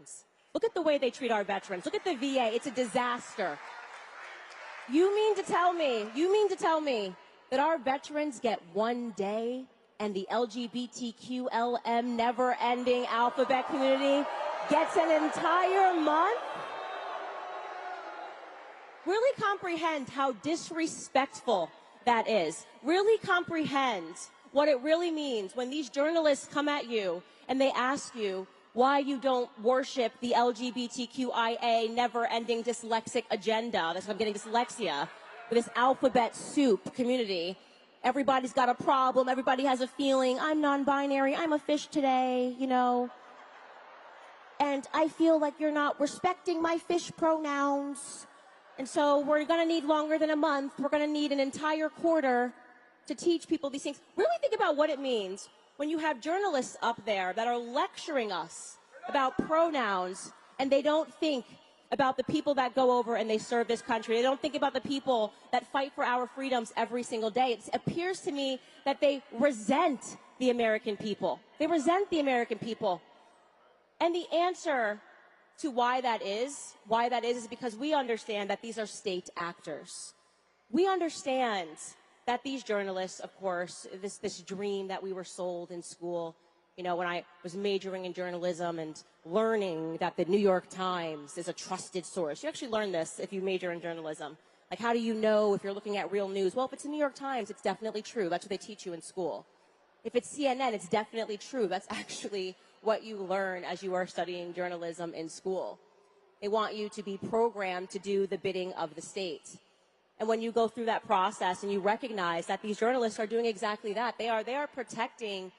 veterans. Look at the way they treat our veterans. Look at the VA. It's a disaster. You mean to tell me that our veterans get one day and the LGBTQLM never-ending alphabet community gets an entire month? Really comprehend how disrespectful that is. Really comprehend what it really means when these journalists come at you and they ask you why you don't worship the LGBTQIA never-ending dyslexic agenda. That's why I'm getting dyslexia. With this alphabet soup community. Everybody's got a problem. Everybody has a feeling. I'm non-binary. I'm a fish today, you know. And I feel like you're not respecting my fish pronouns. And so we're going to need longer than a month. We're going to need an entire quarter to teach people these things. Really think about what it means when you have journalists up there that are lecturing us about pronouns and they don't think about the people that go over and they serve this country. They don't think about the people that fight for our freedoms every single day. It appears to me that they resent the American people. They resent the American people. And the answer to why that is because we understand that these are state actors. We understand that these journalists, of course, this dream that we were sold in school, you know, when I was majoring in journalism and learning that the New York Times is a trusted source. You actually learn this if you major in journalism. Like, how do you know if you're looking at real news? Well, if it's the New York Times, it's definitely true. That's what they teach you in school. If it's CNN, it's definitely true. That's actually what you learn as you are studying journalism in school. They want you to be programmed to do the bidding of the state. And when you go through that process and you recognize that these journalists are doing exactly that, they are protecting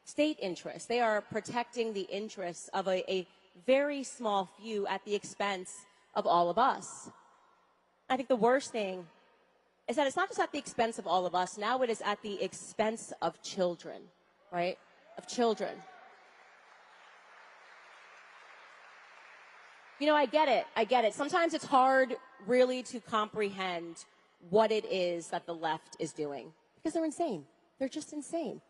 state interests. They are protecting the interests of a very small few at the expense of all of us. I think the worst thing is that it's not just at the expense of all of us. Now it is at the expense of children, right? Of children. You know, I get it. Sometimes it's hard really to comprehend what it is that the left is doing because they're insane. They're just insane.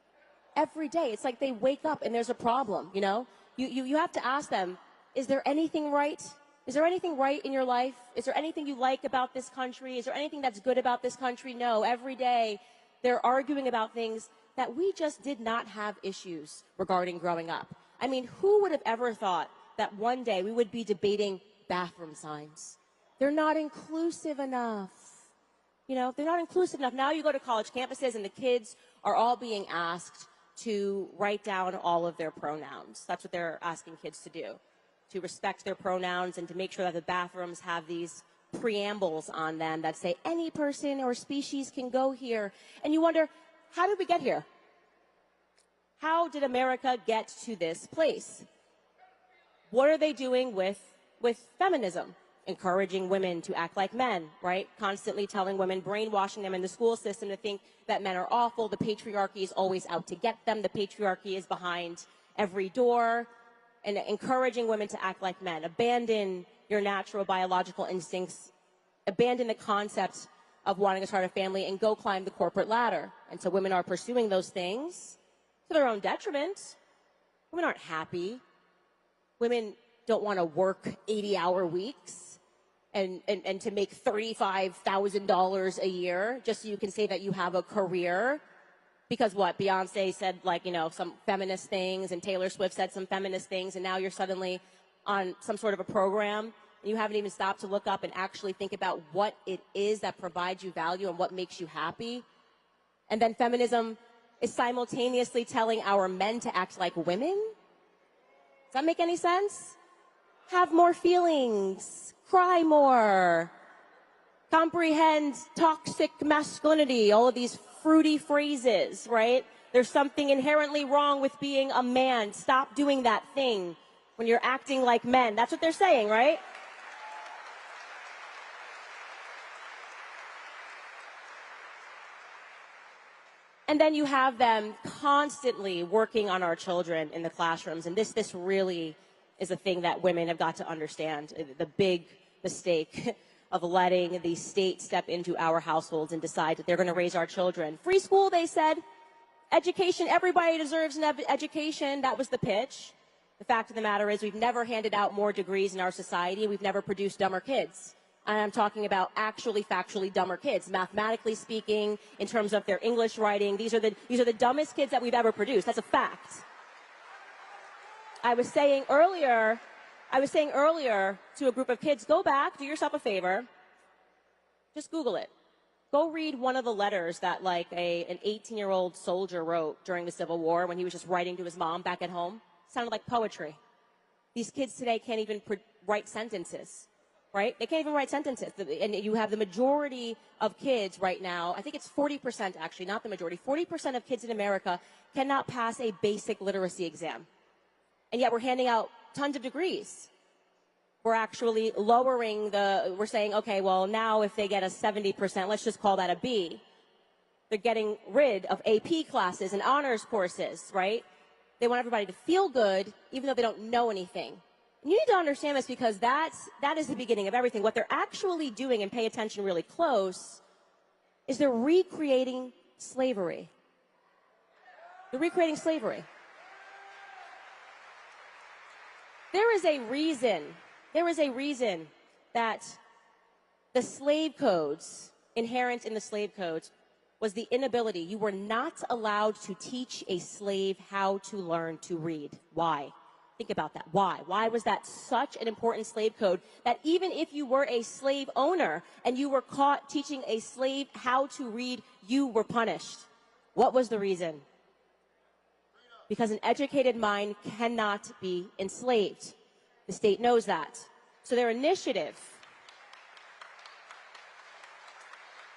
Every day, it's like they wake up and there's a problem, you know? You have to ask them, is there anything right? Is there anything right in your life? Is there anything you like about this country? Is there anything that's good about this country? No. Every day, they're arguing about things that we just did not have issues regarding growing up. I mean, who would have ever thought that one day we would be debating bathroom signs? They're not inclusive enough. You know, they're not inclusive enough. Now you go to college campuses and the kids are all being asked to write down all of their pronouns. That's what they're asking kids to do, to respect their pronouns and to make sure that the bathrooms have these preambles on them that say any person or species can go here. And you wonder, how did we get here? How did America get to this place? What are they doing with feminism? Encouraging women to act like men, right? Constantly telling women, brainwashing them in the school system to think that men are awful. The patriarchy is always out to get them. The patriarchy is behind every door. And encouraging women to act like men. Abandon your natural biological instincts. Abandon the concept of wanting to start a family and go climb the corporate ladder. And so women are pursuing those things to their own detriment. Women aren't happy. Women don't want to work 80-hour weeks and to make $35,000 a year just so you can say that you have a career. Because what? Beyonce said, like, you know, some feminist things, and Taylor Swift said some feminist things, and now you're suddenly on some sort of a program, and you haven't even stopped to look up and actually think about what it is that provides you value and what makes you happy. And then feminism is simultaneously telling our men to act like women? Does that make any sense? Have more feelings. Cry more. Comprehend toxic masculinity. All of these fruity phrases, right? There's something inherently wrong with being a man. Stop doing that thing when you're acting like men. That's what they're saying, right? And then you have them constantly working on our children in the classrooms. And this really is a thing that women have got to understand. The big mistake of letting the state step into our households and decide that they're going to raise our children. Free school, they said. Education, everybody deserves an education. That was the pitch. The fact of the matter is we've never handed out more degrees in our society. We've never produced dumber kids. And I'm talking about actually factually dumber kids, mathematically speaking, in terms of their English writing. These are the dumbest kids that we've ever produced. That's a fact. I was saying earlier to a group of kids, go back, do yourself a favor, just Google it. Go read one of the letters that like an 18-year-old soldier wrote during the Civil War when he was just writing to his mom back at home. It sounded like poetry. These kids today can't even write sentences, right? They can't even write sentences. And you have the majority of kids right now, I think it's 40% actually, not the majority, 40% of kids in America cannot pass a basic literacy exam. And yet we're handing out tons of degrees. We're actually we're saying, okay, well, now if they get a 70%, let's just call that a B. They're getting rid of AP classes and honors courses, right? They want everybody to feel good, even though they don't know anything. And you need to understand this because that is the beginning of everything. What they're actually doing, and pay attention really close, is they're recreating slavery. They're recreating slavery. There is a reason that the slave codes, inherent in the slave codes, was the inability. You were not allowed to teach a slave how to learn to read. Why? Think about that. Why? Why was that such an important slave code that even if you were a slave owner and you were caught teaching a slave how to read, you were punished? What was the reason? Because an educated mind cannot be enslaved. The state knows that. So their initiative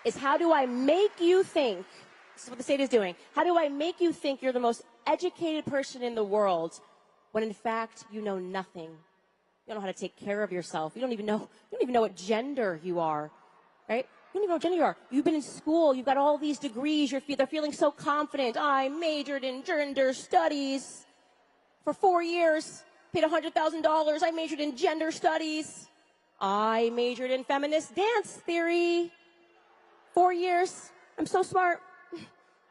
is, how do I make you think, this is what the state is doing, how do I make you think you're the most educated person in the world when in fact you know nothing? You don't know how to take care of yourself. You don't even know what gender you are, right? You don't even know what gender you are. You've been in school, you've got all these degrees, they're feeling so confident. I majored in gender studies for 4 years, paid $100,000. I majored in gender studies. I majored in feminist dance theory. 4 years. I'm so smart.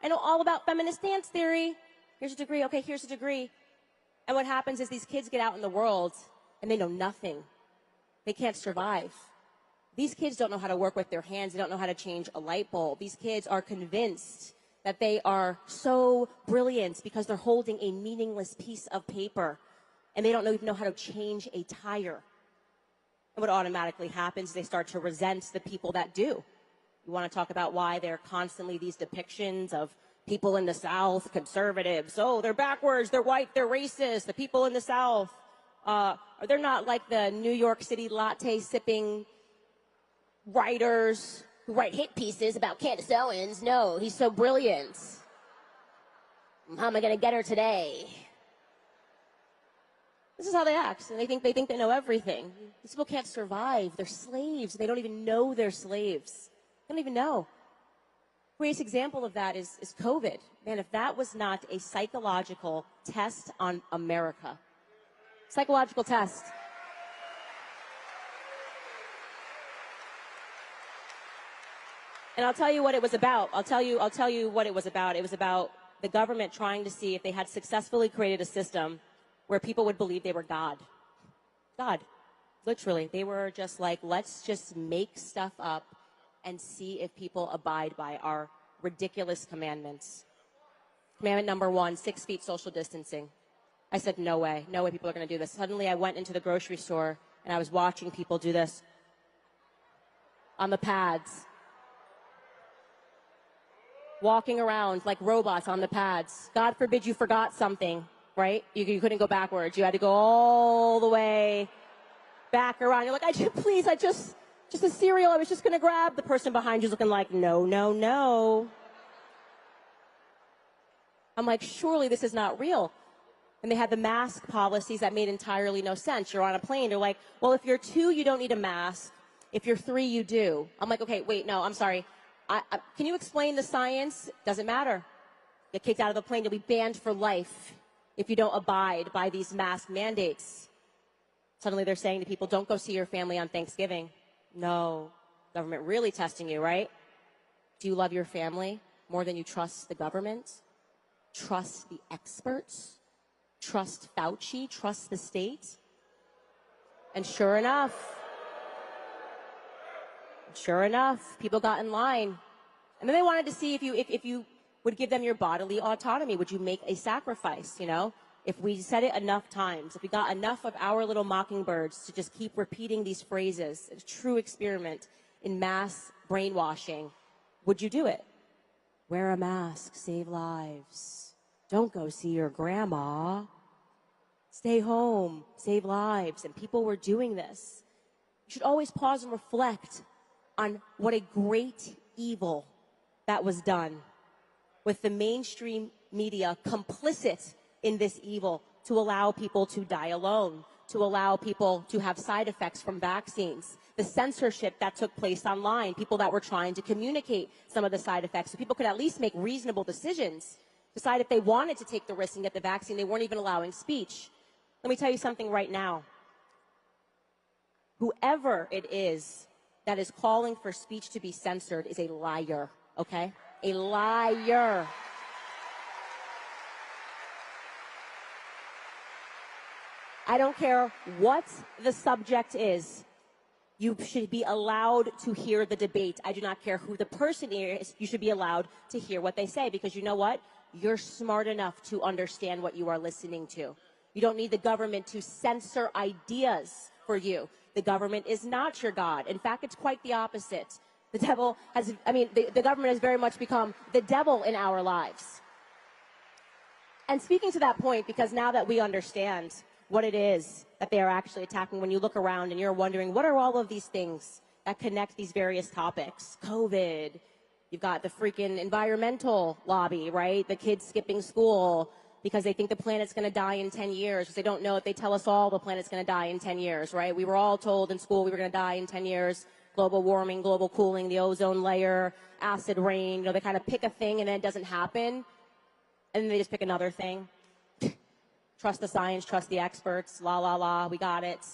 I know all about feminist dance theory. Here's a degree. Okay, here's a degree. And what happens is these kids get out in the world and they know nothing. They can't survive. These kids don't know how to work with their hands. They don't know how to change a light bulb. These kids are convinced that they are so brilliant because they're holding a meaningless piece of paper and they don't even know how to change a tire. And what automatically happens is they start to resent the people that do. You want to talk about why there are constantly these depictions of people in the South, conservatives. Oh, they're backwards, they're white, they're racist. The people in the South, they're not like the New York City latte-sipping writers who write hit pieces about Candace Owens. No, he's so brilliant. How am I going to get her today? This is how they act, and they think they know everything. These people can't survive. They're slaves. They don't even know they're slaves. They don't even know. The greatest example of that is COVID. Man, if that was not a psychological test on America. Psychological test. And I'll tell you what it was about. I'll tell you what it was about. It was about the government trying to see if they had successfully created a system where people would believe they were God. God. Literally. They were just like, let's just make stuff up and see if people abide by our ridiculous commandments. Commandment number 1, 6 feet social distancing. I said, no way people are going to do this. Suddenly I went into the grocery store and I was watching people do this on the pads. Walking around like robots on the pads. God forbid you forgot something, right? You couldn't go backwards. You had to go all the way back around. You're like, just a cereal I was just going to grab. The person behind you's looking like, no, no, no. I'm like, surely this is not real. And they had the mask policies that made entirely no sense. You're on a plane. They're like, well, if you're 2, you don't need a mask. If you're 3, you do. I'm like, okay, wait, no, I'm sorry. Can you explain the science? Doesn't matter. Get kicked out of the plane. You'll be banned for life if you don't abide by these mask mandates. Suddenly they're saying to people, don't go see your family on Thanksgiving. No. Government really testing you, right? Do you love your family more than you trust the government? Trust the experts? trust Fauci, trust the state. And sure enough, people got in line. And then they wanted to see if you would give them your bodily autonomy. Would you make a sacrifice, you know? If we said it enough times, if we got enough of our little mockingbirds to just keep repeating these phrases, a true experiment in mass brainwashing, would you do it? Wear a mask, save lives. Don't go see your grandma. Stay home, save lives. And people were doing this. You should always pause and reflect on what a great evil that was done with the mainstream media complicit in this evil to allow people to die alone, to allow people to have side effects from vaccines, the censorship that took place online, people that were trying to communicate some of the side effects so people could at least make reasonable decisions, decide if they wanted to take the risk and get the vaccine. They weren't even allowing speech. Let me tell you something right now. Whoever it is that is calling for speech to be censored is a liar, okay? A liar. I don't care what the subject is. You should be allowed to hear the debate. I do not care who the person is. You should be allowed to hear what they say because you know what? You're smart enough to understand what you are listening to. You don't need the government to censor ideas for you. The government is not your God. In fact, it's quite the opposite. The devil has, the government has very much become the devil in our lives. And speaking to that point, because now that we understand what it is that they are actually attacking, when you look around and you're wondering, what are all of these things that connect these various topics? COVID, you've got the freaking environmental lobby, right? The kids skipping school because they think the planet's going to die in 10 years, because they don't know it. They tell us all the planet's going to die in 10 years, right? We were all told in school we were going to die in 10 years. Global warming, global cooling, the ozone layer, acid rain, you know, they kind of pick a thing and then it doesn't happen. And then they just pick another thing. Trust the science, trust the experts, la, la, la, we got it.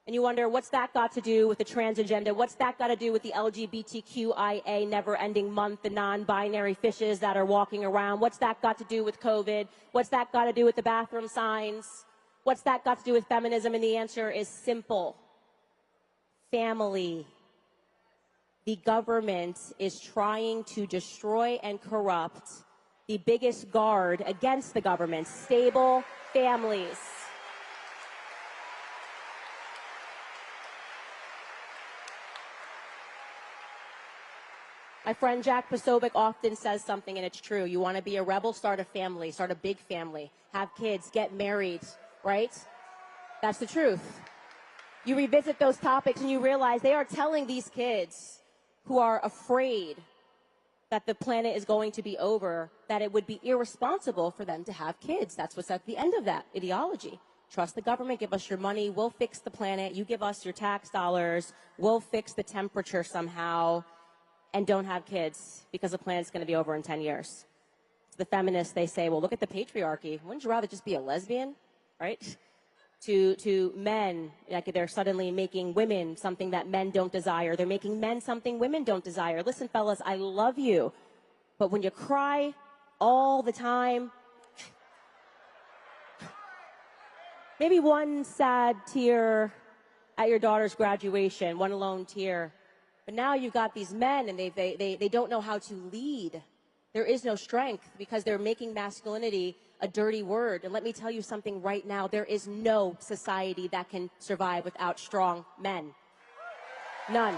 And you wonder, what's that got to do with the trans agenda? What's that got to do with the LGBTQIA never-ending month, the non-binary fishes that are walking around? What's that got to do with COVID? What's that got to do with the bathroom signs? What's that got to do with feminism? And the answer is simple. Family. The government is trying to destroy and corrupt the biggest guard against the government, stable families. My friend Jack Posobiec often says something, and it's true. You want to be a rebel? Start a family, start a big family, have kids, get married, right? That's the truth. You revisit those topics and you realize they are telling these kids who are afraid that the planet is going to be over, that it would be irresponsible for them to have kids. That's what's at the end of that ideology. Trust the government, give us your money, we'll fix the planet, you give us your tax dollars, we'll fix the temperature somehow, and don't have kids because the planet's going to be over in 10 years. To the feminists, they say, well, look at the patriarchy. Wouldn't you rather just be a lesbian, right? To men, like they're suddenly making women something that men don't desire. They're making men something women don't desire. Listen, fellas, I love you, but when you cry all the time, maybe one sad tear at your daughter's graduation, one lone tear. But now you've got these men and they don't know how to lead. There is no strength because they're making masculinity a dirty word. And let me tell you something right now. There is no society that can survive without strong men. None.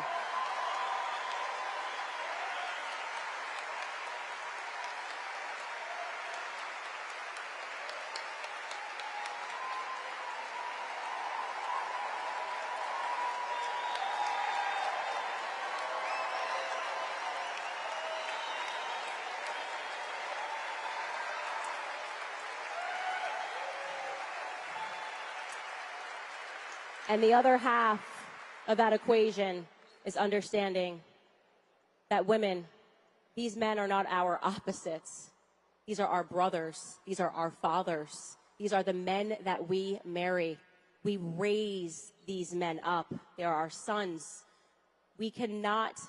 And the other half of that equation is understanding that women, these men are not our opposites. These are our brothers. These are our fathers. These are the men that we marry. We raise these men up. They are our sons. We cannot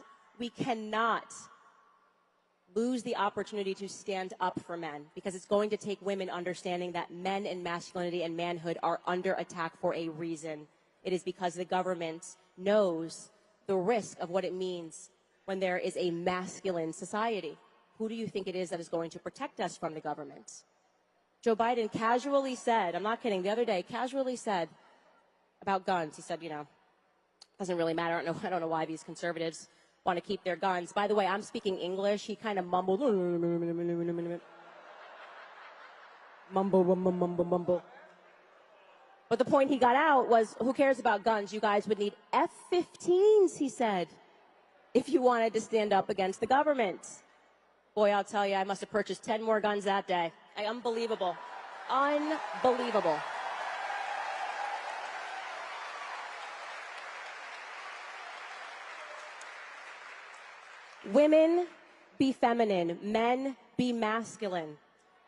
lose the opportunity to stand up for men, because it's going to take women understanding that men and masculinity and manhood are under attack for a reason. It is because the government knows the risk of what it means when there is a masculine society. Who do you think it is that is going to protect us from the government? Joe Biden casually said, I'm not kidding, the other day, casually said about guns, he said, doesn't really matter. I don't know why these conservatives want to keep their guns. By the way, I'm speaking English. He kind of mumbled. Mumble. But the point he got out was, who cares about guns? You guys would need F-15s, he said, if you wanted to stand up against the government. Boy, I'll tell you, I must have purchased 10 more guns that day. Unbelievable. Unbelievable. Women, be feminine. Men, be masculine.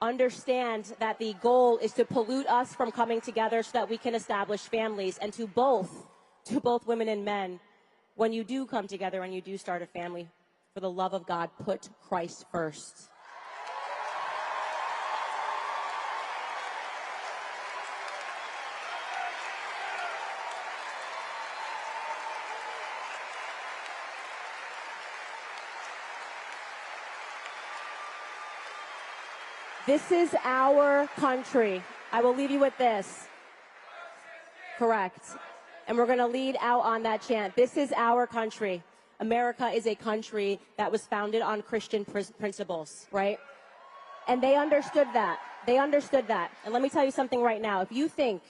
Understand that the goal is to pollute us from coming together so that we can establish families. And to both women and men, when you do come together and you do start a family, for the love of God, put Christ first. This is our country. I will leave you with this. Correct. And we're going to lead out on that chant. This is our country. America is a country that was founded on Christian principles, right? And they understood that. They understood that. And let me tell you something right now. If you think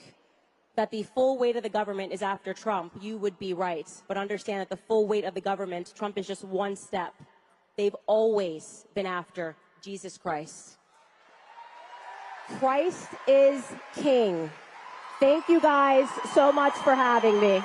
that the full weight of the government is after Trump, you would be right. But understand that the full weight of the government, Trump is just one step. They've always been after Jesus Christ. Christ is King. Thank you guys so much for having me.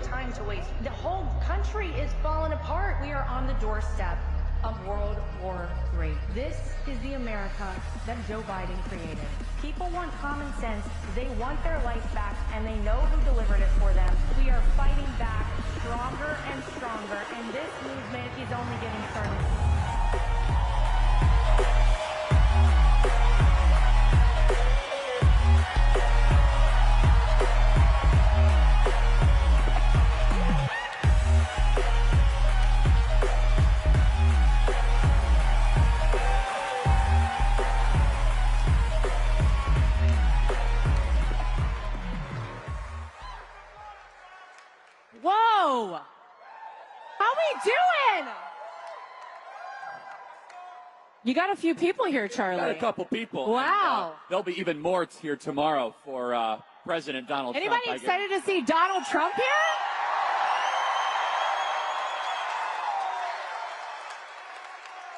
Time to waste. The whole country is falling apart. We are on the doorstep of World War III. This is the America that Joe Biden created. People want common sense. They want their life back, and they know who delivered it for them. We are fighting back stronger and stronger, and this movement is only getting started. Whoa! How we doing? You got a few people here, Charlie. Got a couple people. Wow. And, there'll be even more here tomorrow for President Donald Trump. Anybody excited to see Donald Trump here?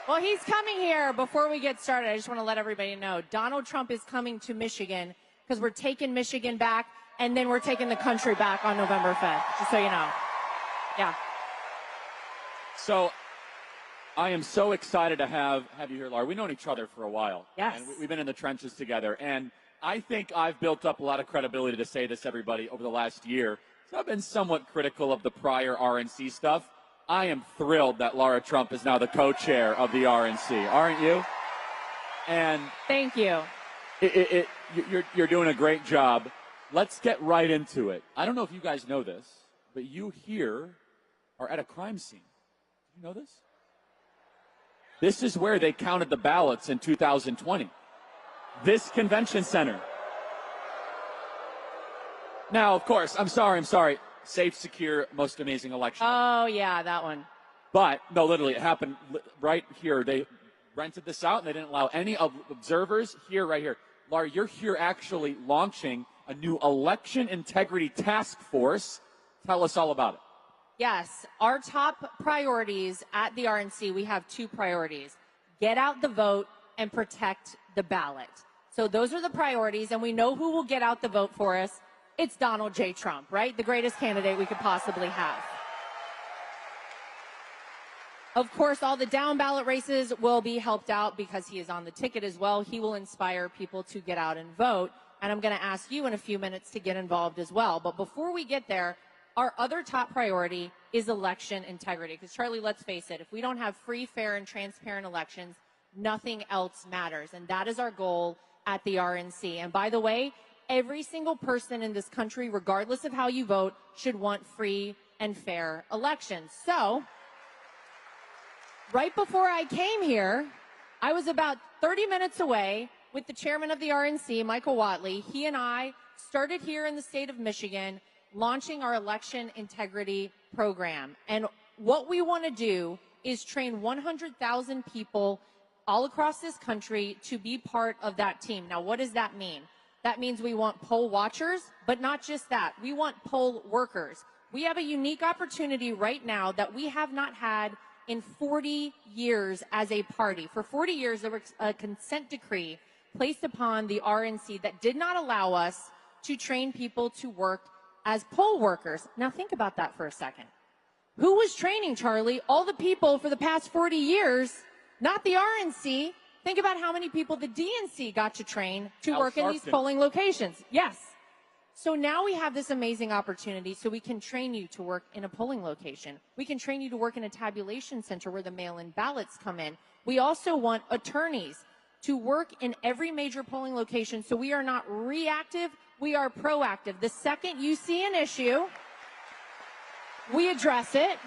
Well, he's coming here. Before we get started, I just want to let everybody know, Donald Trump is coming to Michigan because we're taking Michigan back, and then we're taking the country back on November 5th, just so you know. Yeah. So I am so excited to have you here, Laura. We've known each other for a while. Yes. And we've been in the trenches together. And I think I've built up a lot of credibility to say this, everybody, over the last year. So I've been somewhat critical of the prior RNC stuff. I am thrilled that Laura Trump is now the co-chair of the RNC. Aren't you? And thank you. You're doing a great job. Let's get right into it. I don't know if you guys know this, but you here are at a crime scene. Did You know this? This is where they counted the ballots in 2020. This convention center. Now, of course, I'm sorry. Safe, secure, most amazing election. Oh, yeah, that one. But, no, literally, it happened right here. They rented this out, and they didn't allow any observers here, right here. Laura, you're here actually launching a new election integrity task force. Tell us all about it. Yes, our top priorities at the RNC, we have two priorities. Get out the vote and protect the ballot. So those are the priorities, and we know who will get out the vote for us. It's Donald J. Trump, right? The greatest candidate we could possibly have. Of course, all the down ballot races will be helped out because he is on the ticket as well. He will inspire people to get out and vote. And I'm going to ask you in a few minutes to get involved as well. But before we get there, our other top priority is election integrity. Because, Charlie, let's face it, if we don't have free, fair, and transparent elections, nothing else matters. And that is our goal at the RNC. And by the way, every single person in this country, regardless of how you vote, should want free and fair elections. So, right before I came here, I was about 30 minutes away with the chairman of the RNC, Michael Whatley. He and I started here in the state of Michigan launching our election integrity program. And what we want to do is train 100,000 people all across this country to be part of that team. Now, what does that mean? That means we want poll watchers, but not just that. We want poll workers. We have a unique opportunity right now that we have not had in 40 years as a party. For 40 years, there was a consent decree placed upon the RNC that did not allow us to train people to work as poll workers. Now, think about that for a second. Who was training, Charlie? All the people for the past 40 years, not the RNC. Think about how many people the DNC got to train to work in these polling locations. Yes. So now we have this amazing opportunity so we can train you to work in a polling location. We can train you to work in a tabulation center where the mail-in ballots come in. We also want attorneys to work in every major polling location so we are not reactive, we are proactive. The second you see an issue, we address it.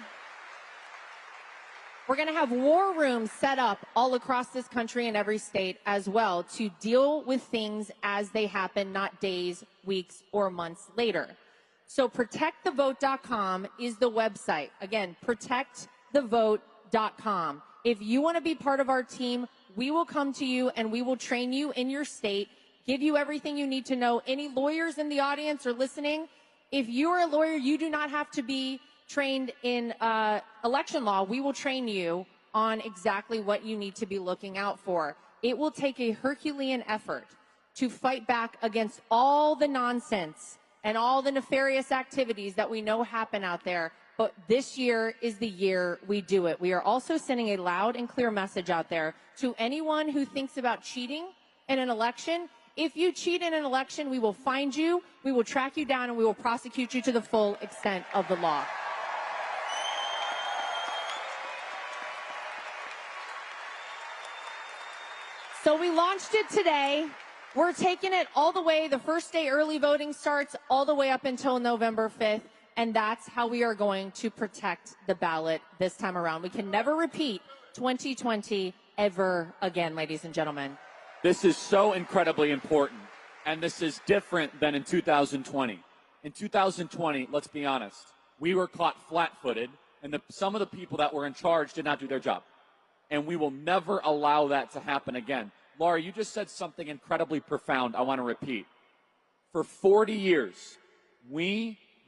We're going to have war rooms set up all across this country and every state as well to deal with things as they happen, not days, weeks, or months later. So protectthevote.com is the website. Again, protectthevote.com. If you want to be part of our team, we will come to you and we will train you in your state, give you everything you need to know. Any lawyers in the audience or listening, if you are a lawyer, you do not have to be trained in election law. We will train you on exactly what you need to be looking out for. It will take a Herculean effort to fight back against all the nonsense and all the nefarious activities that we know happen out there. But this year is the year we do it. We are also sending a loud and clear message out there to anyone who thinks about cheating in an election. If you cheat in an election, we will find you, we will track you down, and we will prosecute you to the full extent of the law. So we launched it today. We're taking it all the way. The first day early voting starts all the way up until November 5th. And that's how we are going to protect the ballot this time around. We can never repeat 2020 ever again, ladies and gentlemen. This is so incredibly important. And this is different than in 2020. In 2020, let's be honest, we were caught flat-footed. And some of the people that were in charge did not do their job. And we will never allow that to happen again. Laura, you just said something incredibly profound I want to repeat. For 40 years,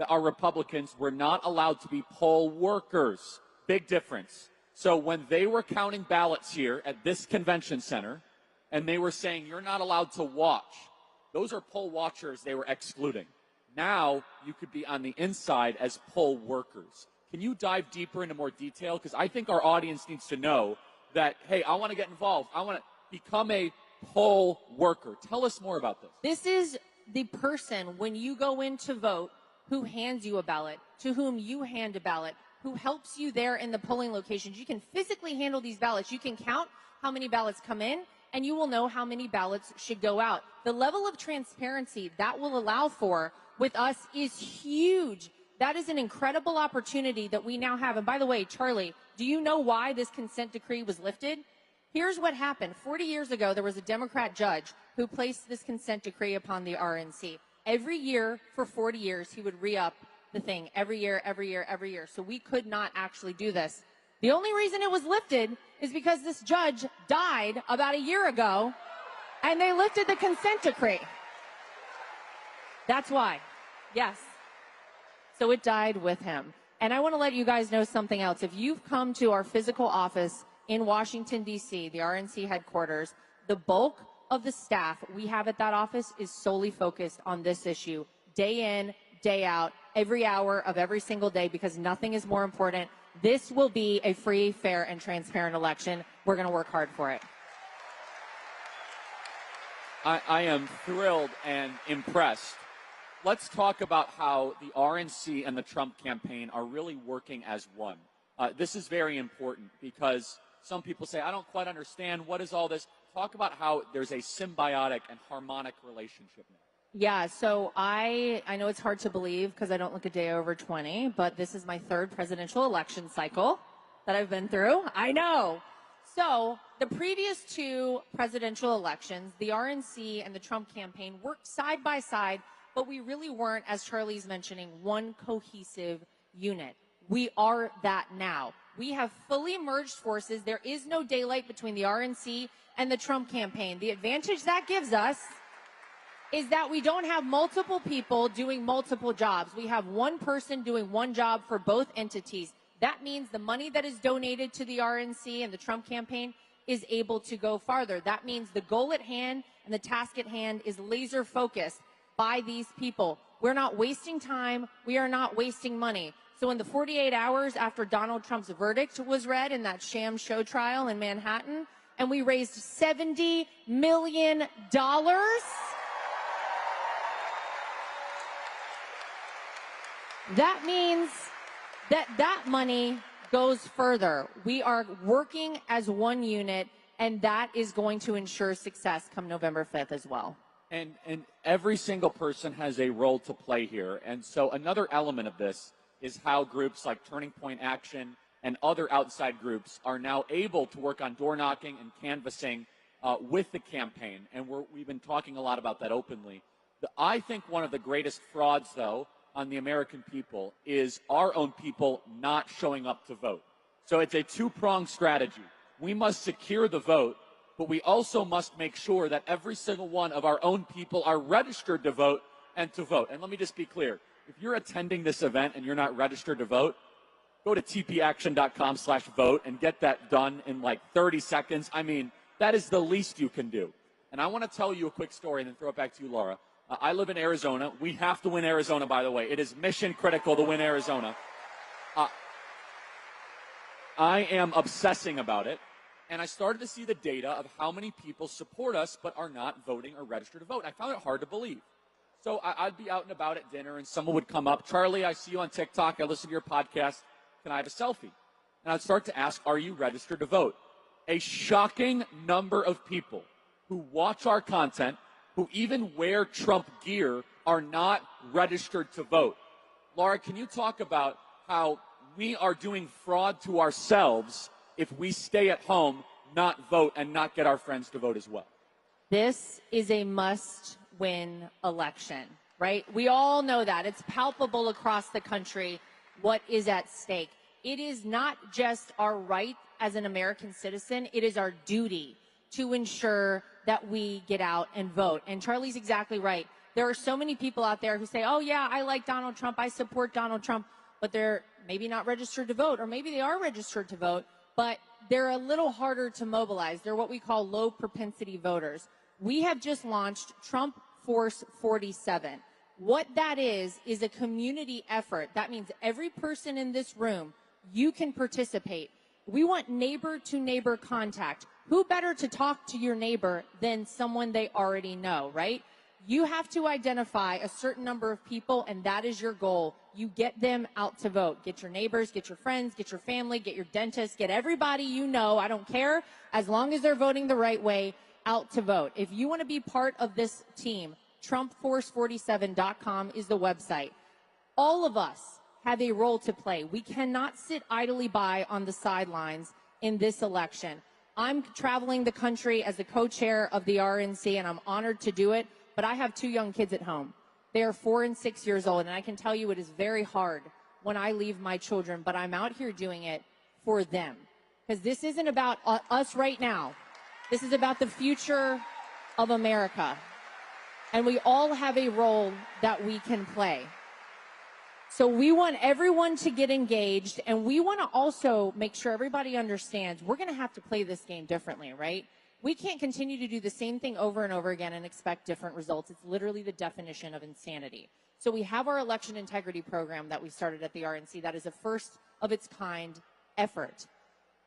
our Republicans were not allowed to be poll workers. Big difference. So when they were counting ballots here at this convention center, and they were saying you're not allowed to watch, those are poll watchers they were excluding. Now you could be on the inside as poll workers. Can you dive deeper into more detail? Because I think our audience needs to know that, hey, I want to get involved. I want to become a poll worker. Tell us more about this. This is the person, when you go in to vote, who hands you a ballot, to whom you hand a ballot, who helps you there in the polling locations. You can physically handle these ballots. You can count how many ballots come in, and you will know how many ballots should go out. The level of transparency that will allow for with us is huge. That is an incredible opportunity that we now have. And by the way, Charlie, do you know why this consent decree was lifted? Here's what happened. 40 years ago, there was a Democrat judge who placed this consent decree upon the RNC. Every year for 40 years, he would re-up the thing every year, every year, every year. So we could not actually do this. The only reason it was lifted is because this judge died about a year ago, and they lifted the consent decree. That's why. Yes. So it died with him. And I want to let you guys know something else. If you've come to our physical office in Washington, D.C., the RNC headquarters, the bulk of the staff we have at that office is solely focused on this issue, day in, day out, every hour of every single day, because nothing is more important. This will be a free, fair, and transparent election. We're going to work hard for it. I am thrilled and impressed. Let's talk about how the RNC and the Trump campaign are really working as one. This is very important because some people say, I don't quite understand. What is all this? Talk about how there's a symbiotic and harmonic relationship now. Yeah, so I know it's hard to believe because I don't look a day over 20, but this is my third presidential election cycle that I've been through. I know. So the previous two presidential elections, the RNC and the Trump campaign worked side by side, but we really weren't, as Charlie's mentioning, one cohesive unit. We are that now. We have fully merged forces. There is no daylight between the RNC and the Trump campaign. The advantage that gives us is that we don't have multiple people doing multiple jobs. We have one person doing one job for both entities. That means the money that is donated to the RNC and the Trump campaign is able to go farther. That means the goal at hand and the task at hand is laser focused by these people. We're not wasting time. We are not wasting money. So in the 48 hours after Donald Trump's verdict was read in that sham show trial in Manhattan, and we raised $70 million, that means that money goes further. We are working as one unit, and that is going to ensure success come November 5th as well. And every single person has a role to play here. And so another element of this is how groups like Turning Point Action and other outside groups are now able to work on door knocking and canvassing with the campaign. And we've been talking a lot about that openly. I think one of the greatest frauds, though, on the American people is our own people not showing up to vote. So it's a two-pronged strategy. We must secure the vote, but we also must make sure that every single one of our own people are registered to vote and to vote. And let me just be clear. If you're attending this event and you're not registered to vote, go to tpaction.com/vote and get that done in like 30 seconds. I mean, that is the least you can do. And I want to tell you a quick story and then throw it back to you, Laura. I live in Arizona. We have to win Arizona, by the way. It is mission critical to win Arizona. I am obsessing about it. And I started to see the data of how many people support us but are not voting or registered to vote. I found it hard to believe. So I'd be out and about at dinner, and someone would come up, Charlie, I see you on TikTok. I listen to your podcast. Can I have a selfie? And I'd start to ask, are you registered to vote? A shocking number of people who watch our content, who even wear Trump gear, are not registered to vote. Laura, can you talk about how we are doing fraud to ourselves if we stay at home, not vote, and not get our friends to vote as well? This is a must-win election, right? We all know that. It's palpable across the country what is at stake. It is not just our right as an American citizen. It is our duty to ensure that we get out and vote. And Charlie's exactly right. There are so many people out there who say, oh, yeah, I like Donald Trump. I support Donald Trump. But they're maybe not registered to vote, or maybe they are registered to vote, but they're a little harder to mobilize. They're what we call low propensity voters. We have just launched Trump Force 47. What that is a community effort. That means every person in this room, you can participate. We want neighbor-to-neighbor contact. Who better to talk to your neighbor than someone they already know, right? You have to identify a certain number of people, and that is your goal. You get them out to vote. Get your neighbors, get your friends, get your family, get your dentist, get everybody you know, I don't care, as long as they're voting the right way, out to vote. If you want to be part of this team, TrumpForce47.com is the website. All of us have a role to play. We cannot sit idly by on the sidelines in this election. I'm traveling the country as the co-chair of the RNC, and I'm honored to do it, but I have 2 young kids at home. They are 4 and 6 years old, and I can tell you it is very hard when I leave my children, but I'm out here doing it for them. Because this isn't about us right now. This is about the future of America. And we all have a role that we can play. So we want everyone to get engaged, and we want to also make sure everybody understands we're going to have to play this game differently, right? We can't continue to do the same thing over and over again and expect different results. It's literally the definition of insanity. So we have our election integrity program that we started at the RNC. That is a first of its kind effort.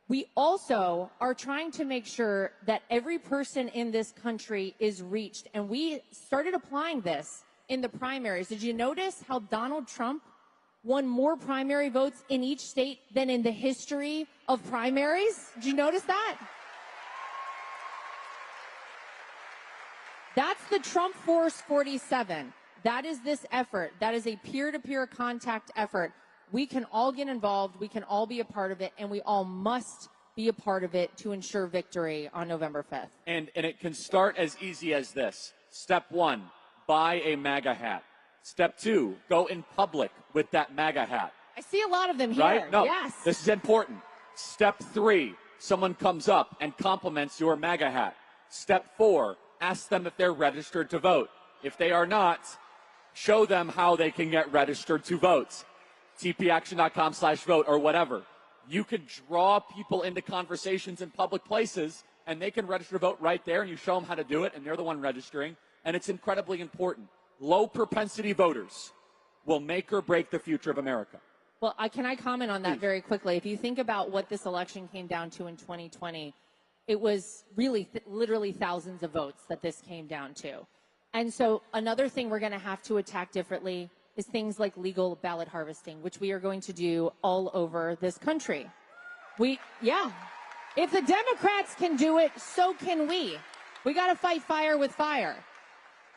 We also are trying to make sure that every person in this country is reached, and we started applying this in the primaries. Did you notice how Donald Trump won more primary votes in each state than in the history of primaries? Did you notice that? That's the Trump Force 47. That is this effort. That is a peer-to-peer contact effort. We can all get involved. We can all be a part of it, and we all must be a part of it to ensure victory on November 5th. And it can start as easy as this. Step 1, buy a MAGA hat. Step 2, go in public with that MAGA hat. I see a lot of them here. Right? No, yes. This is important. Step 3, someone comes up and compliments your MAGA hat. Step 4, ask them if they're registered to vote. If they are not, show them how they can get registered to vote. tpaction.com/vote or whatever. You can draw people into conversations in public places, and they can register to vote right there, and you show them how to do it, and they're the one registering, and it's incredibly important. Low propensity voters will make or break the future of America. Well, can I comment on that very quickly? If you think about what this election came down to in 2020, it was really literally thousands of votes that this came down to. And so another thing we're going to have to attack differently is things like legal ballot harvesting, which we are going to do all over this country. If the Democrats can do it, so can we. We got to fight fire with fire.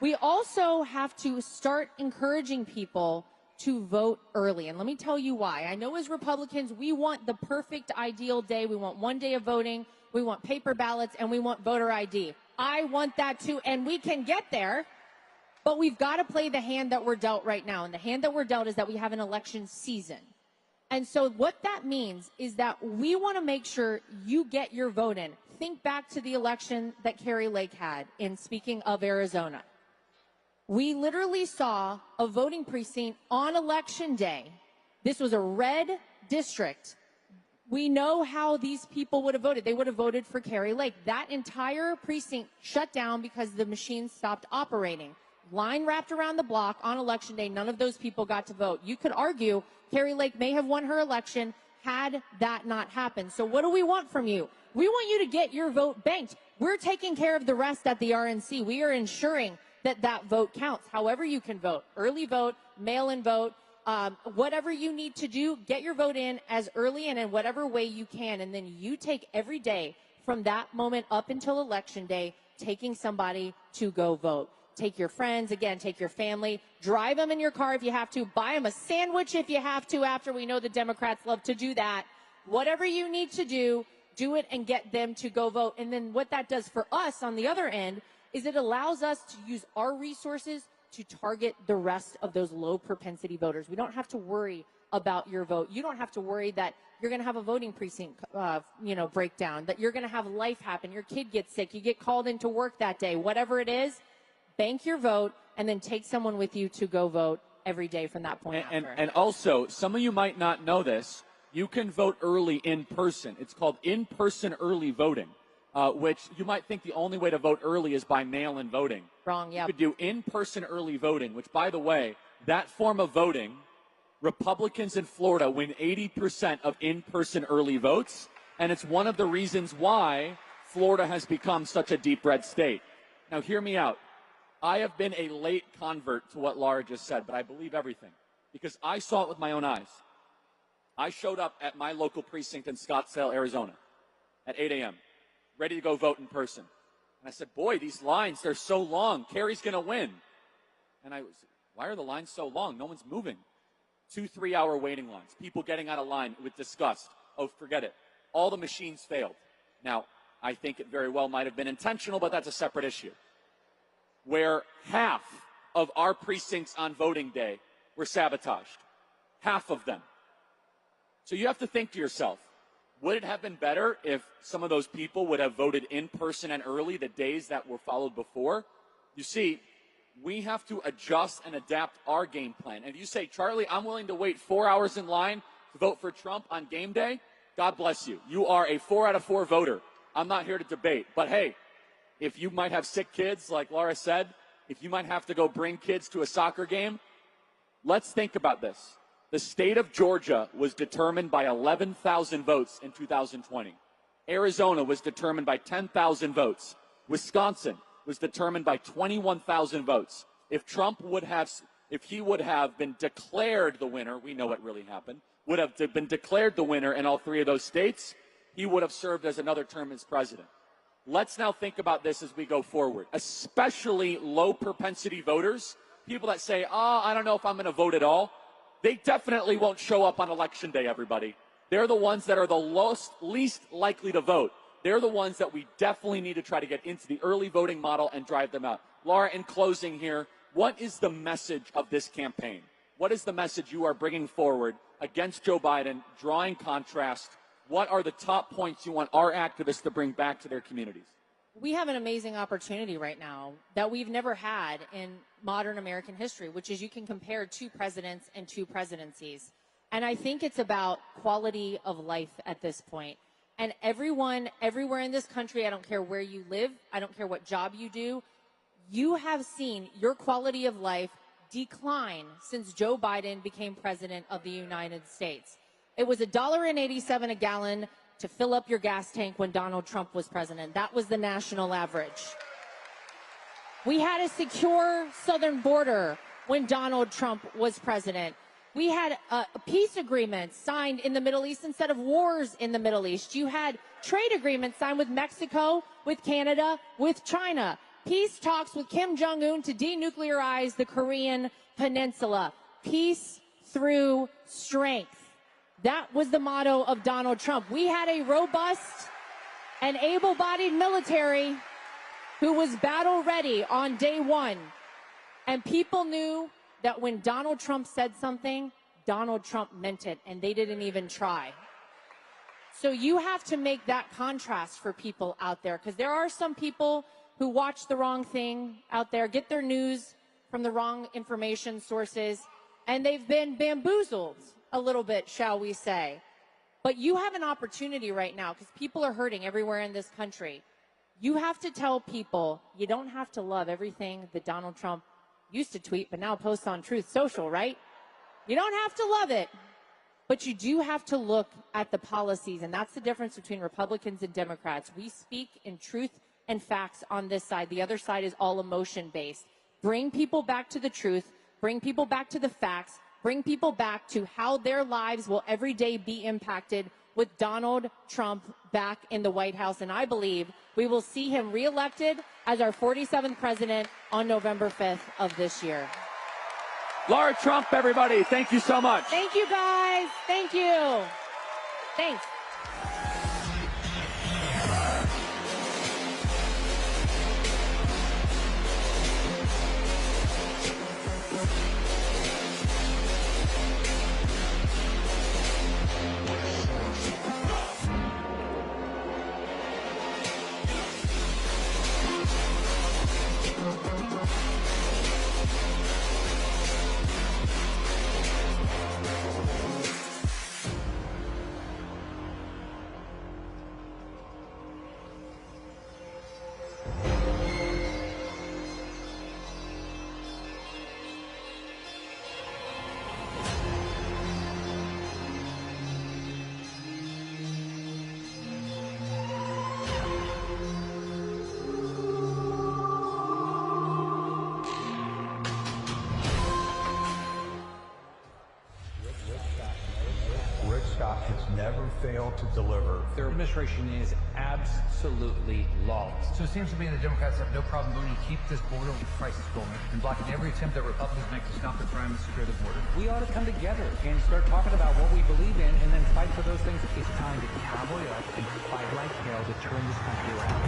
We also have to start encouraging people to vote early. And let me tell you why. I know as Republicans, we want the perfect ideal day. We want one day of voting. We want paper ballots, and we want voter ID. I want that too, and we can get there. But we've got to play the hand that we're dealt right now. And the hand that we're dealt is that we have an election season. And so what that means is that we want to make sure you get your vote in. Think back to the election that Kari Lake had in, speaking of Arizona. We literally saw a voting precinct on election day. This was a red district. We know how these people would have voted. They would have voted for Kari Lake. That entire precinct shut down because the machines stopped operating. Line wrapped around the block on election day. None of those people got to vote. You could argue Kari Lake may have won her election had that not happened. So what do we want from you? We want you to get your vote banked. We're taking care of the rest at the RNC. We are ensuring that that vote counts. However you can vote, early vote, mail-in vote, whatever you need to do, get your vote in as early and in whatever way you can. And then you take every day from that moment up until election day, taking somebody to go vote. Take your friends, again, take your family, drive them in your car if you have to, buy them a sandwich if you have to, after we know the Democrats love to do that. Whatever you need to do it and get them to go vote. And then what that does for us on the other end is it allows us to use our resources to target the rest of those low propensity voters. We don't have to worry about your vote. You don't have to worry that you're going to have a voting precinct, breakdown, that you're going to have life happen. Your kid gets sick. You get called into work that day. Whatever it is, bank your vote and then take someone with you to go vote every day from that point on. And also, some of you might not know this. You can vote early in person. It's called in-person early voting. Which you might think the only way to vote early is by mail-in voting. Wrong, yeah. You could do in-person early voting, which, by the way, that form of voting, Republicans in Florida win 80% of in-person early votes, and it's one of the reasons why Florida has become such a deep red state. Now, hear me out. I have been a late convert to what Laura just said, but I believe everything because I saw it with my own eyes. I showed up at my local precinct in Scottsdale, Arizona at 8 a.m., ready to go vote in person. And I said, boy, these lines, they're so long. Kari's going to win. And why are the lines so long? No one's moving. 2-3 hour waiting lines, people getting out of line with disgust. Oh, forget it. All the machines failed. Now, I think it very well might have been intentional, but that's a separate issue. Where half of our precincts on voting day were sabotaged. Half of them. So you have to think to yourself, would it have been better if some of those people would have voted in person and early the days that were followed before? You see, we have to adjust and adapt our game plan. And if you say, Charlie, I'm willing to wait 4 hours in line to vote for Trump on game day, God bless you. You are a 4 out of 4 voter. I'm not here to debate. But hey, if you might have sick kids, like Laura said, if you might have to go bring kids to a soccer game, let's think about this. The state of Georgia was determined by 11,000 votes in 2020. Arizona was determined by 10,000 votes. Wisconsin was determined by 21,000 votes. If he would have been declared the winner, we know what really happened, would have been declared the winner in all 3 of those states, he would have served as another term as president. Let's now think about this as we go forward, especially low propensity voters, people that say, I don't know if I'm going to vote at all. They definitely won't show up on election day, everybody. They're the ones that are the least likely to vote. They're the ones that we definitely need to try to get into the early voting model and drive them out. Laura, in closing here, what is the message of this campaign? What is the message you are bringing forward against Joe Biden, drawing contrast? What are the top points you want our activists to bring back to their communities? We have an amazing opportunity right now that we've never had in modern American history, which is you can compare 2 presidents and 2 presidencies. And I think it's about quality of life at this point. And everyone, everywhere in this country, I don't care where you live, I don't care what job you do, you have seen your quality of life decline since Joe Biden became president of the United States. It was $1.87 a gallon to fill up your gas tank when Donald Trump was president. That was the national average. We had a secure southern border when Donald Trump was president. We had a peace agreement signed in the Middle East instead of wars in the Middle East. You had trade agreements signed with Mexico, with Canada, with China. Peace talks with Kim Jong-un to denuclearize the Korean Peninsula. Peace through strength. That was the motto of Donald Trump. We had a robust and able-bodied military who was battle-ready on day one. And people knew that when Donald Trump said something, Donald Trump meant it, and they didn't even try. So you have to make that contrast for people out there, because there are some people who watch the wrong thing out there, get their news from the wrong information sources, and they've been bamboozled a little bit, shall we say. But you have an opportunity right now, because people are hurting everywhere in this country. You have to tell people you don't have to love everything that Donald Trump used to tweet, but now posts on Truth Social, right? You don't have to love it, but you do have to look at the policies, and that's the difference between Republicans and Democrats. We speak in truth and facts on this side. The other side is all emotion-based. Bring people back to the truth, bring people back to the facts, bring people back to how their lives will every day be impacted with Donald Trump back in the White House. And I believe we will see him reelected as our 47th president on November 5th of this year. Laura Trump, everybody, thank you so much. Thank you, guys. Thank you. Thanks. never failed to deliver. Their administration is absolutely lawless. So it seems to me the Democrats have no problem voting to keep this border crisis going and blocking every attempt that Republicans make to stop the crime and secure the border. We ought to come together and start talking about what we believe in and then fight for those things. It's time to cowboy up and fight like hell to turn this country around.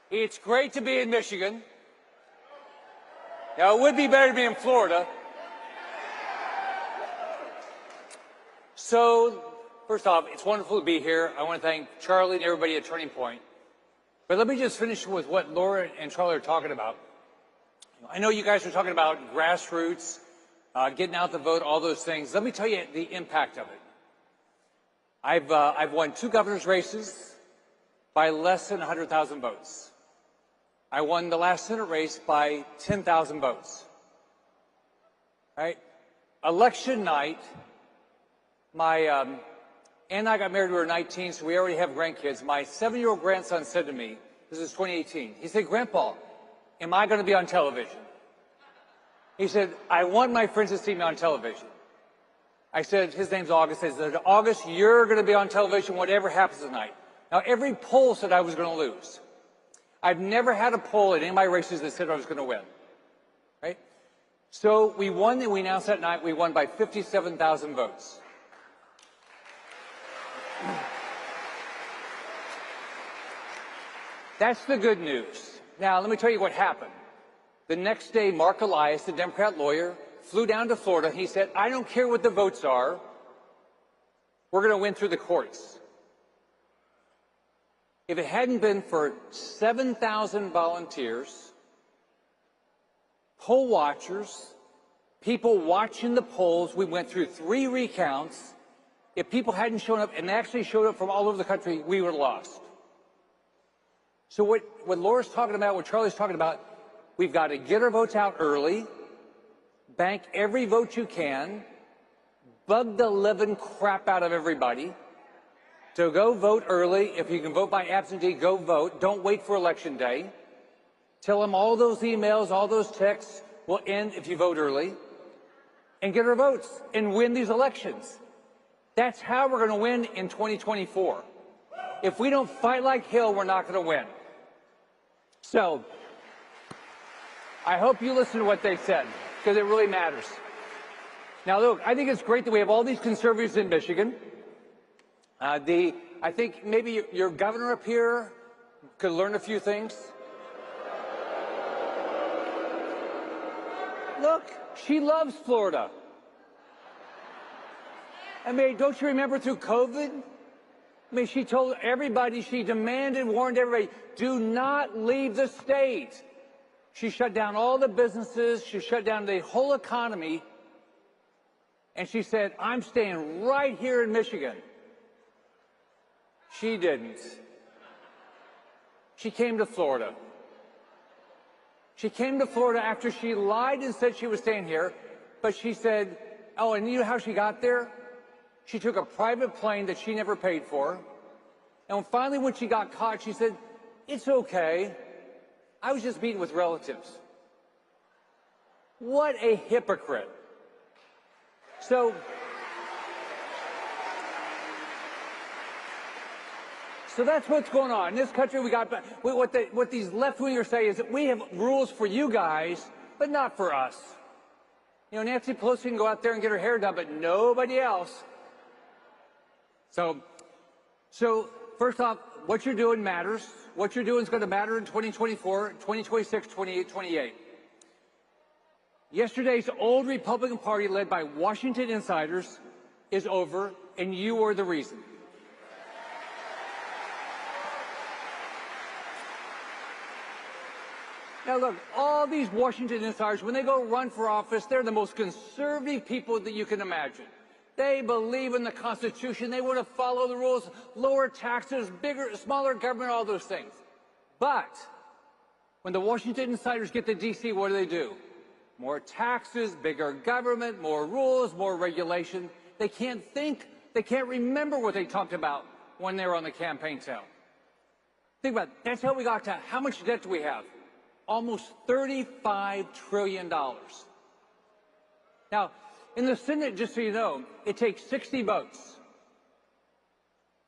It's great to be in Michigan. Now, it would be better to be in Florida. So, first off, it's wonderful to be here. I want to thank Charlie and everybody at Turning Point. But let me just finish with what Laura and Charlie are talking about. I know you guys are talking about grassroots, getting out the vote, all those things. Let me tell you the impact of it. I've won 2 governor's races by less than 100,000 votes. I won the last Senate race by 10,000 votes. Right? Election night, my Ann and I got married when we were 19, so we already have grandkids. My 7-year-old grandson said to me, this is 2018, he said, "Grandpa, am I going to be on television?" He said, "I want my friends to see me on television." I said, his name's August. I said, "August, you're going to be on television whatever happens tonight." Now, every poll said I was going to lose. I've never had a poll in any of my races that said I was going to win. Right? So we won, and we announced that night we won by 57,000 votes. That's the good news. Now, let me tell you what happened. The next day, Mark Elias, the Democrat lawyer, flew down to Florida. He said, "I don't care what the votes are. We're going to win through the courts." If it hadn't been for 7,000 volunteers, poll watchers, people watching the polls, we went through 3 recounts. If people hadn't shown up, and they actually showed up from all over the country, we would have lost. So what Laura's talking about, what Charlie's talking about, we've got to get our votes out early, bank every vote you can, bug the living crap out of everybody. So go vote early. If you can vote by absentee, go vote. Don't wait for Election Day. Tell them all those emails, all those texts will end if you vote early. And get our votes and win these elections. That's how we're going to win in 2024. If we don't fight like hell, we're not going to win. So I hope you listen to what they said, because it really matters. Now, look, I think it's great that we have all these conservatives in Michigan. I think maybe your governor up here could learn a few things. Look, she loves Florida. I mean, don't you remember through COVID? I mean, she told everybody, she demanded, warned everybody, do not leave the state. She shut down all the businesses. She shut down the whole economy. And she said, "I'm staying right here in Michigan." She didn't. She came to Florida. She came to Florida after she lied and said she was staying here, but she said, oh, and you know how she got there? She took a private plane that she never paid for. And finally, when she got caught, she said, "It's okay. I was just meeting with relatives." What a hypocrite. So that's what's going on. In this country, what these left-wingers say is that we have rules for you guys, but not for us. You know, Nancy Pelosi can go out there and get her hair done, but nobody else. So first off, what you're doing matters. What you're doing is going to matter in 2024, 2026, 28. Yesterday's old Republican Party, led by Washington insiders, is over, and you are the reason. Now look, all these Washington insiders, when they go run for office, they're the most conservative people that you can imagine. They believe in the Constitution. They want to follow the rules, lower taxes, smaller government, all those things. But when the Washington insiders get to D.C., what do? More taxes, bigger government, more rules, more regulation. They can't think, they can't remember what they talked about when they were on the campaign trail. Think about it. That's how we got to, how much debt do we have? Almost $35 trillion. Now, in the Senate, just so you know, it takes 60 votes.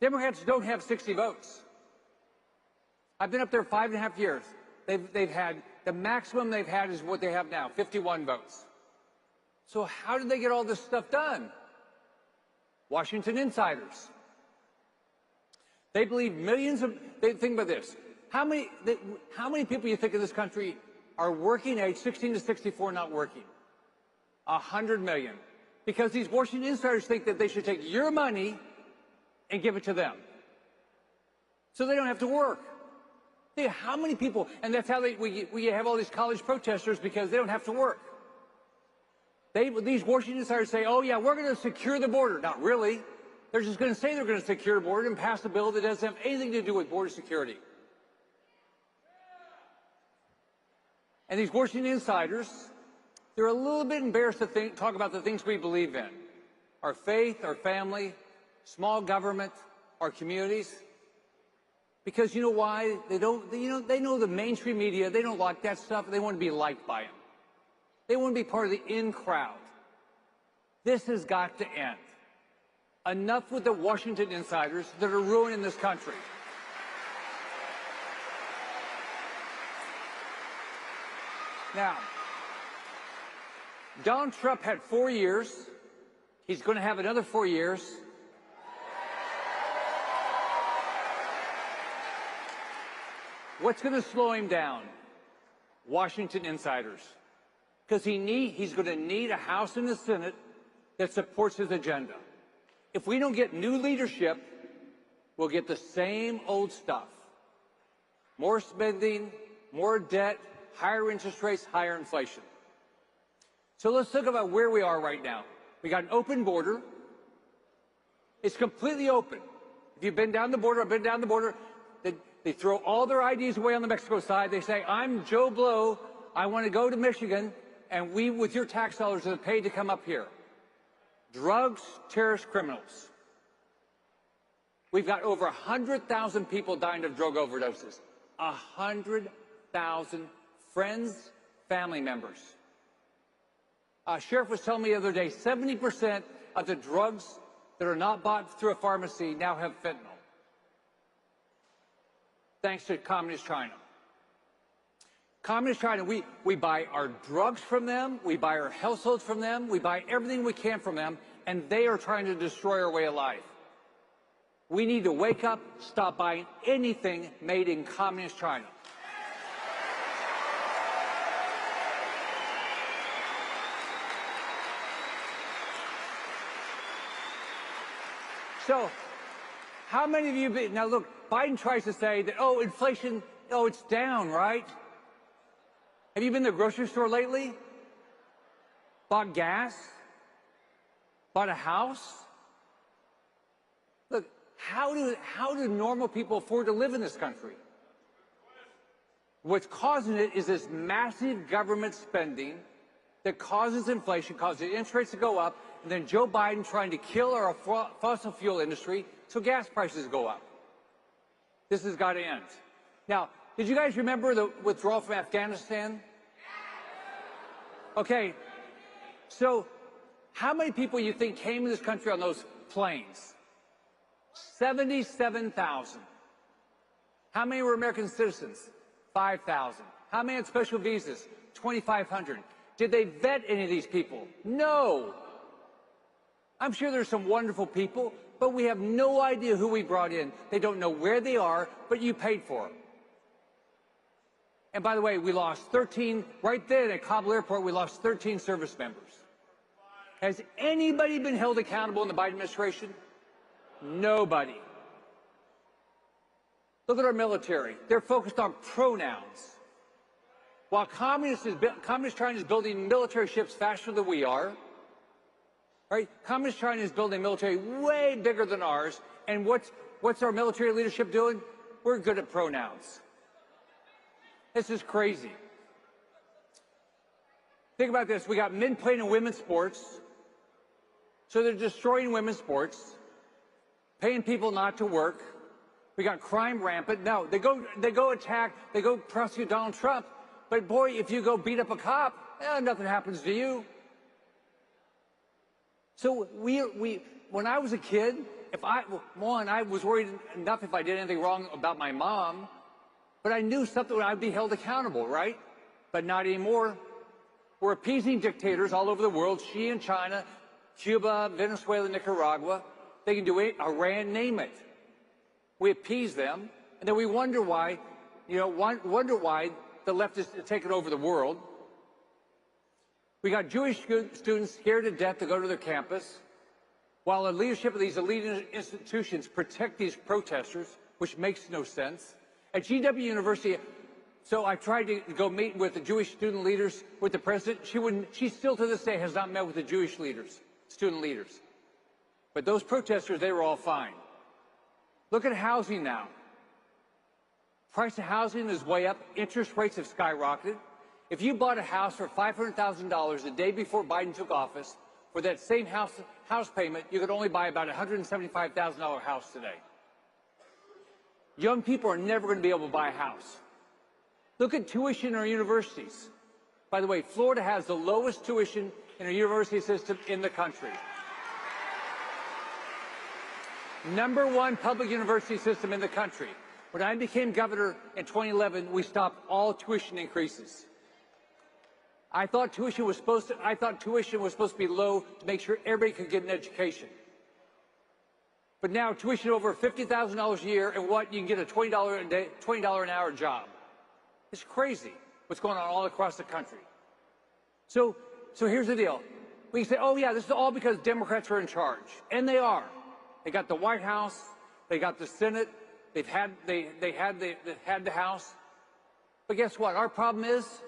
Democrats don't have 60 votes. I've been up there 5.5 years. They've had, the maximum they've had is what they have now, 51 votes. So how did they get all this stuff done? Washington insiders. They believe millions of, think about this. How many people you think in this country are working age, 16 to 64, not working? 100 million. Because these Washington insiders think that they should take your money and give it to them. So they don't have to work. Think how many people, and that's how we have all these college protesters, because they don't have to work. These Washington insiders say, oh yeah, we're going to secure the border. Not really. They're just going to say they're going to secure the border and pass a bill that doesn't have anything to do with border security. And these Washington insiders, they're a little bit embarrassed to talk about the things we believe in. Our faith, our family, small government, our communities. Because you know why? They know the mainstream media, they don't like that stuff, they want to be liked by them. They want to be part of the in crowd. This has got to end. Enough with the Washington insiders that are ruining this country. Now, Donald Trump had 4 years. He's going to have another 4 years. What's going to slow him down? Washington insiders. Because he's going to need a House and a Senate that supports his agenda. If we don't get new leadership, we'll get the same old stuff. More spending, more debt, higher interest rates, higher inflation. So let's think about where we are right now. We got an open border. It's completely open. If you've been down the border, I've been down the border. They throw all their IDs away on the Mexico side. They say, I'm Joe Blow. I want to go to Michigan, and we, with your tax dollars, are paid to come up here. Drugs, terrorist criminals. We've got over 100,000 people dying of drug overdoses. 100,000 friends, family members. Sheriff was telling me the other day, 70% of the drugs that are not bought through a pharmacy now have fentanyl. Thanks to Communist China. Communist China, we buy our drugs from them, we buy our households from them, we buy everything we can from them, and they are trying to destroy our way of life. We need to wake up, stop buying anything made in Communist China. So, how many of you, now look, Biden tries to say that, oh, inflation, oh, it's down, right? Have you been to the grocery store lately? Bought gas? Bought a house? Look, how do normal people afford to live in this country? What's causing it is this massive government spending that causes inflation, causes interest rates to go up, and then Joe Biden trying to kill our fossil fuel industry so gas prices go up. This has got to end. Now, did you guys remember the withdrawal from Afghanistan? Okay, so how many people you think came to this country on those planes? 77,000. How many were American citizens? 5,000. How many had special visas? 2,500. Did they vet any of these people? No. I'm sure there's some wonderful people, but we have no idea who we brought in. They don't know where they are, but you paid for them. And by the way, we lost 13, right there at Kabul Airport, we lost 13 service members. Has anybody been held accountable in the Biden administration? Nobody. Look at our military. They're focused on pronouns. While Communist China is building military ships faster than we are, right? Communist China is building a military way bigger than ours, and what's our military leadership doing? We're good at pronouns. This is crazy. Think about this. We got men playing in women's sports, so they're destroying women's sports, paying people not to work. We got crime rampant. No, they go prosecute Donald Trump. But boy, if you go beat up a cop, nothing happens to you. So when I was a kid, I was worried enough if I did anything wrong about my mom, but I knew something I'd be held accountable, right? But not anymore. We're appeasing dictators all over the world, Xi in China, Cuba, Venezuela, Nicaragua. They can do it, Iran, name it. We appease them, and then we wonder why, wonder why the left is taking over the world. We got Jewish students scared to death to go to their campus, while the leadership of these elite institutions protect these protesters, which makes no sense. At GW University, so I tried to go meet with the Jewish student leaders, with the president. She still to this day has not met with the Jewish leaders, student leaders. But those protesters, they were all fine. Look at housing now. Price of housing is way up. Interest rates have skyrocketed. If you bought a house for $500,000 the day before Biden took office, for that same house payment, you could only buy about a $175,000 house today. Young people are never going to be able to buy a house. Look at tuition in our universities. By the way, Florida has the lowest tuition in our university system in the country. #1 public university system in the country. When I became governor in 2011, we stopped all tuition increases. I thought tuition was supposed to be low to make sure everybody could get an education. But now tuition over $50,000 a year, and what, you can get a $20 an hour job. It's crazy what's going on all across the country. So here's the deal. We can say, oh yeah, this is all because Democrats are in charge, and they are. They got the White House, they got the Senate, they had the House. But guess what? Our problem is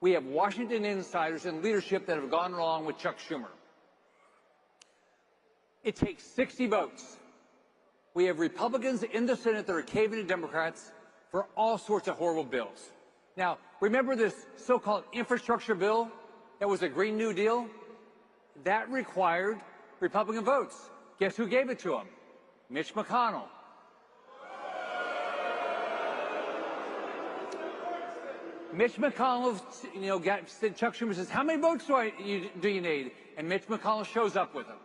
we have Washington insiders and leadership that have gone along with Chuck Schumer. It takes 60 votes. We have Republicans in the Senate that are caving to Democrats for all sorts of horrible bills. Now, remember this so-called infrastructure bill that was a Green New Deal? That required Republican votes. Guess who gave it to him? Mitch McConnell. Mitch McConnell, said, Chuck Schumer says, how many votes do you need? And Mitch McConnell shows up with them.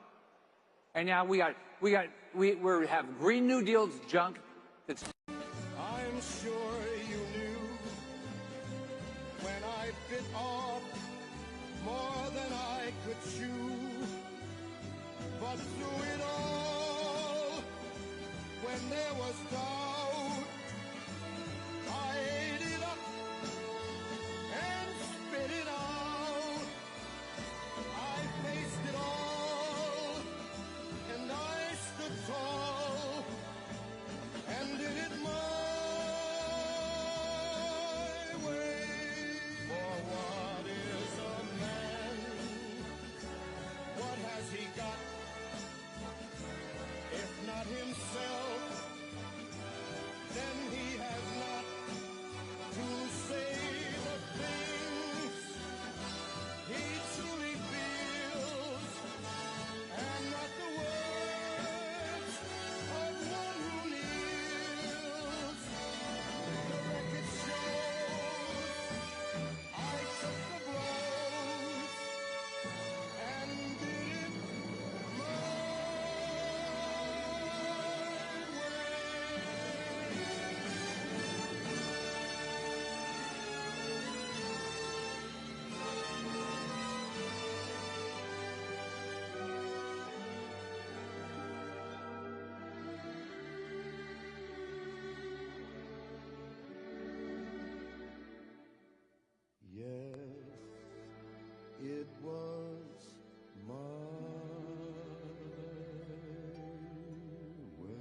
And now we have Green New Deal's junk that's. I'm sure you knew when I bit off more than I could chew. But through it all, when there was doubt, I ate it up and spit it out. I faced it all, and I stood tall, and did it my way. For what is a man? What has he got? If not himself, then he has not to say the things he truly feels, and not the words of one who kneels. The record shows I took the blows and did it my way. Yes, it was my way.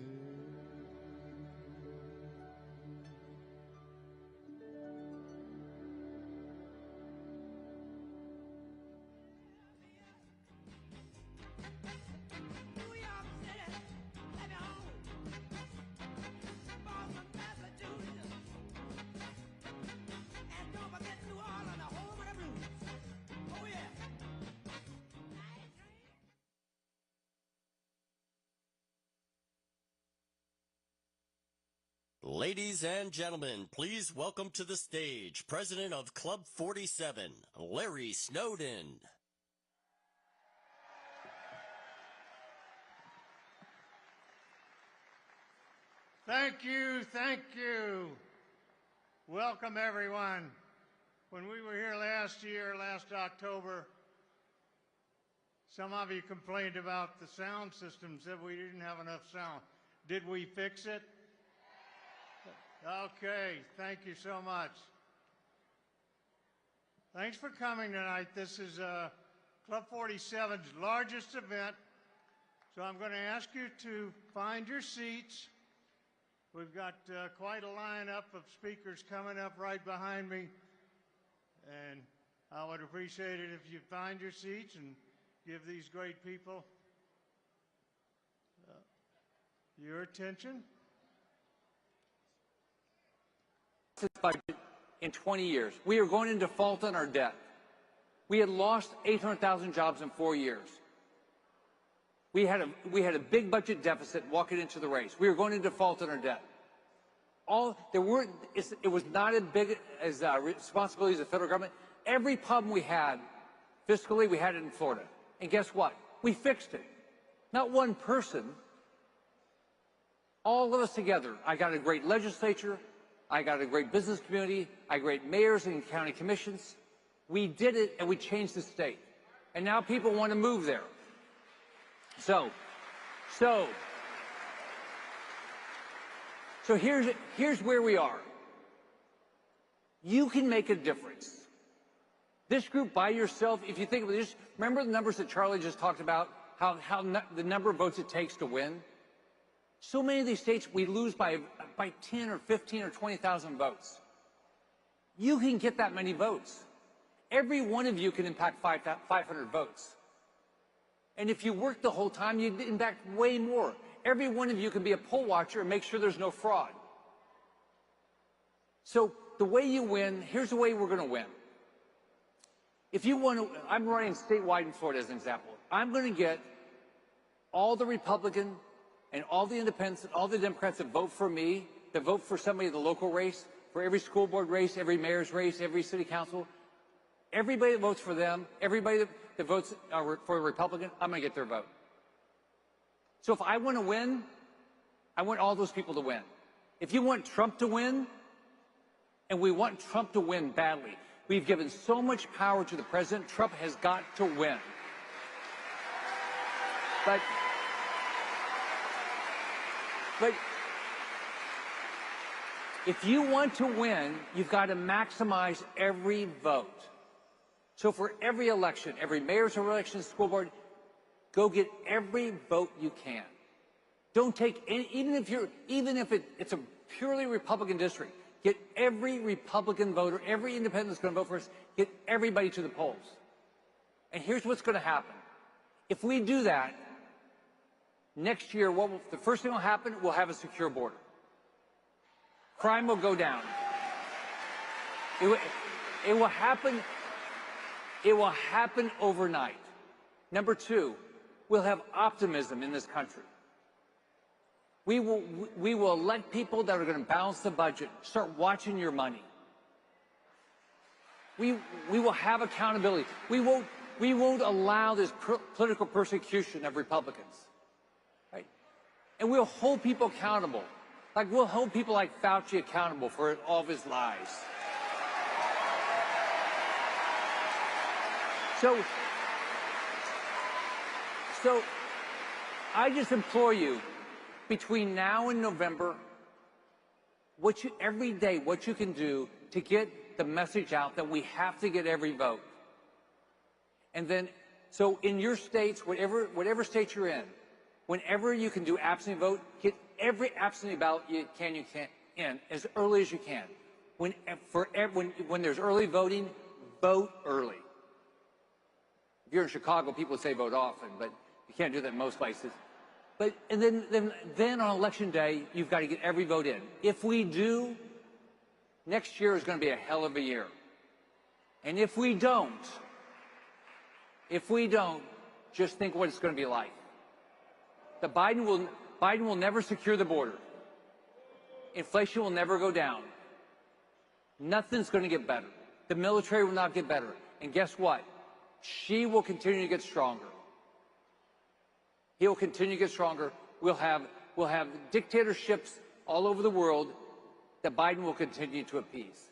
New York City, let me home. Boston, Massachusetts, and don't forget New Orleans, the home of the blues. Ladies and gentlemen, please welcome to the stage President of Club 47, Larry Snowden. Thank you, thank you. Welcome, everyone. When we were here last October, some of you complained about the sound system, said we didn't have enough sound. Did we fix it? Okay, thank you so much. Thanks for coming tonight. This is Club 47's largest event, so I'm going to ask you to find your seats. We've got quite a lineup of speakers coming up right behind me, and I would appreciate it if you find your seats and give these great people your attention. Budget in 20 years. We are going into default on our debt. We had lost 800,000 jobs in 4 years. We had a big budget deficit walking into the race. We were going into default on our debt. It was not as big as responsibilities of the federal government. Every problem we had fiscally, we had it in Florida. And guess what? We fixed it. Not one person, all of us together. I got a great legislature. I got a great business community. I got great mayors and county commissions. We did it, and we changed the state. And now people want to move there. So here's where we are. You can make a difference. This group by yourself, if you think of this, remember the numbers that Charlie just talked about, how the number of votes it takes to win? So many of these states, we lose by 10 or 15 or 20,000 votes. You can get that many votes. Every one of you can impact 500 votes. And if you work the whole time, you'd impact way more. Every one of you can be a poll watcher and make sure there's no fraud. So the way you win, here's the way we're going to win. If you want to, I'm running statewide in Florida as an example. I'm going to get all the Republican and all the independents and all the Democrats that vote for me, that vote for somebody in the local race, for every school board race, every mayor's race, every city council, everybody that votes for them, everybody that votes for a Republican, I'm going to get their vote. So if I want to win, I want all those people to win. If you want Trump to win, and we want Trump to win badly, we've given so much power to the president, Trump has got to win. But if you want to win, you've got to maximize every vote. So for every election, every mayor's election, school board, go get every vote you can. Don't take any, even if it's a purely Republican district, get every Republican voter, every independent that's going to vote for us, get everybody to the polls. And here's what's going to happen. If we do that, next year, the first thing will happen, we'll have a secure border. Crime will go down. It will happen. It will happen overnight. Number two, we'll have optimism in this country. We will elect people that are going to balance the budget, start watching your money. We will have accountability. We won't allow this political persecution of Republicans. Right? And we'll hold people accountable. Like we'll hold people like Fauci accountable for all of his lies. So I just implore you, between now and November, every day, what you can do to get the message out that we have to get every vote. And then, so in your states, whatever state you're in, whenever you can do absentee vote, get every absentee ballot you can in as early as you can. When there's early voting, vote early. If you're in Chicago, people say vote often, but you can't do that in most places. And then on election day, you've got to get every vote in. If we do, next year is going to be a hell of a year. And if we don't, just think what it's going to be like. Biden will never secure the border. inflation will never go down. Nothing's going to get better. The military will not get better. And guess what? She will continue to get stronger. He'll continue to get stronger. We'll have dictatorships all over the world that Biden will continue to appease.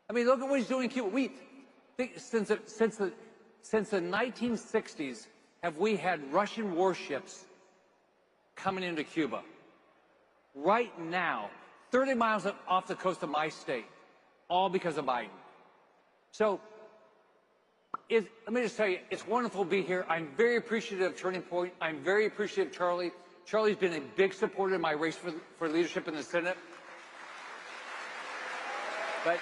I mean, look at what he's doing in Cuba. Since the 1960s, have we had Russian warships coming into Cuba? Right now, 30 miles off the coast of my state, all because of Biden. So, let me just tell you, it's wonderful to be here. I'm very appreciative of Turning Point. I'm very appreciative of Charlie. Charlie's been a big supporter in my race for leadership in the Senate. But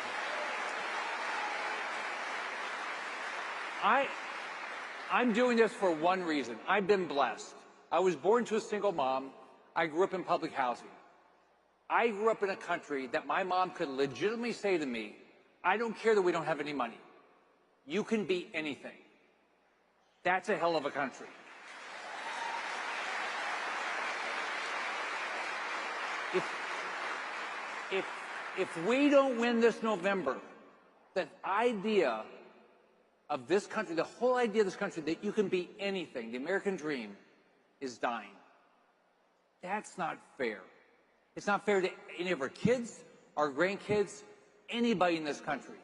I'm doing this for one reason. I've been blessed. I was born to a single mom. I grew up in public housing. I grew up in a country that my mom could legitimately say to me, I don't care that we don't have any money. You can be anything. That's a hell of a country. If we don't win this November, the idea of this country, the whole idea of this country, that you can be anything, the American dream, is dying. That's not fair. It's not fair to any of our kids, our grandkids, anybody in this country.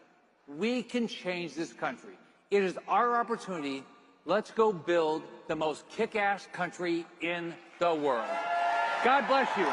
We can change this country. It is our opportunity. Let's go build the most kick-ass country in the world. God bless you.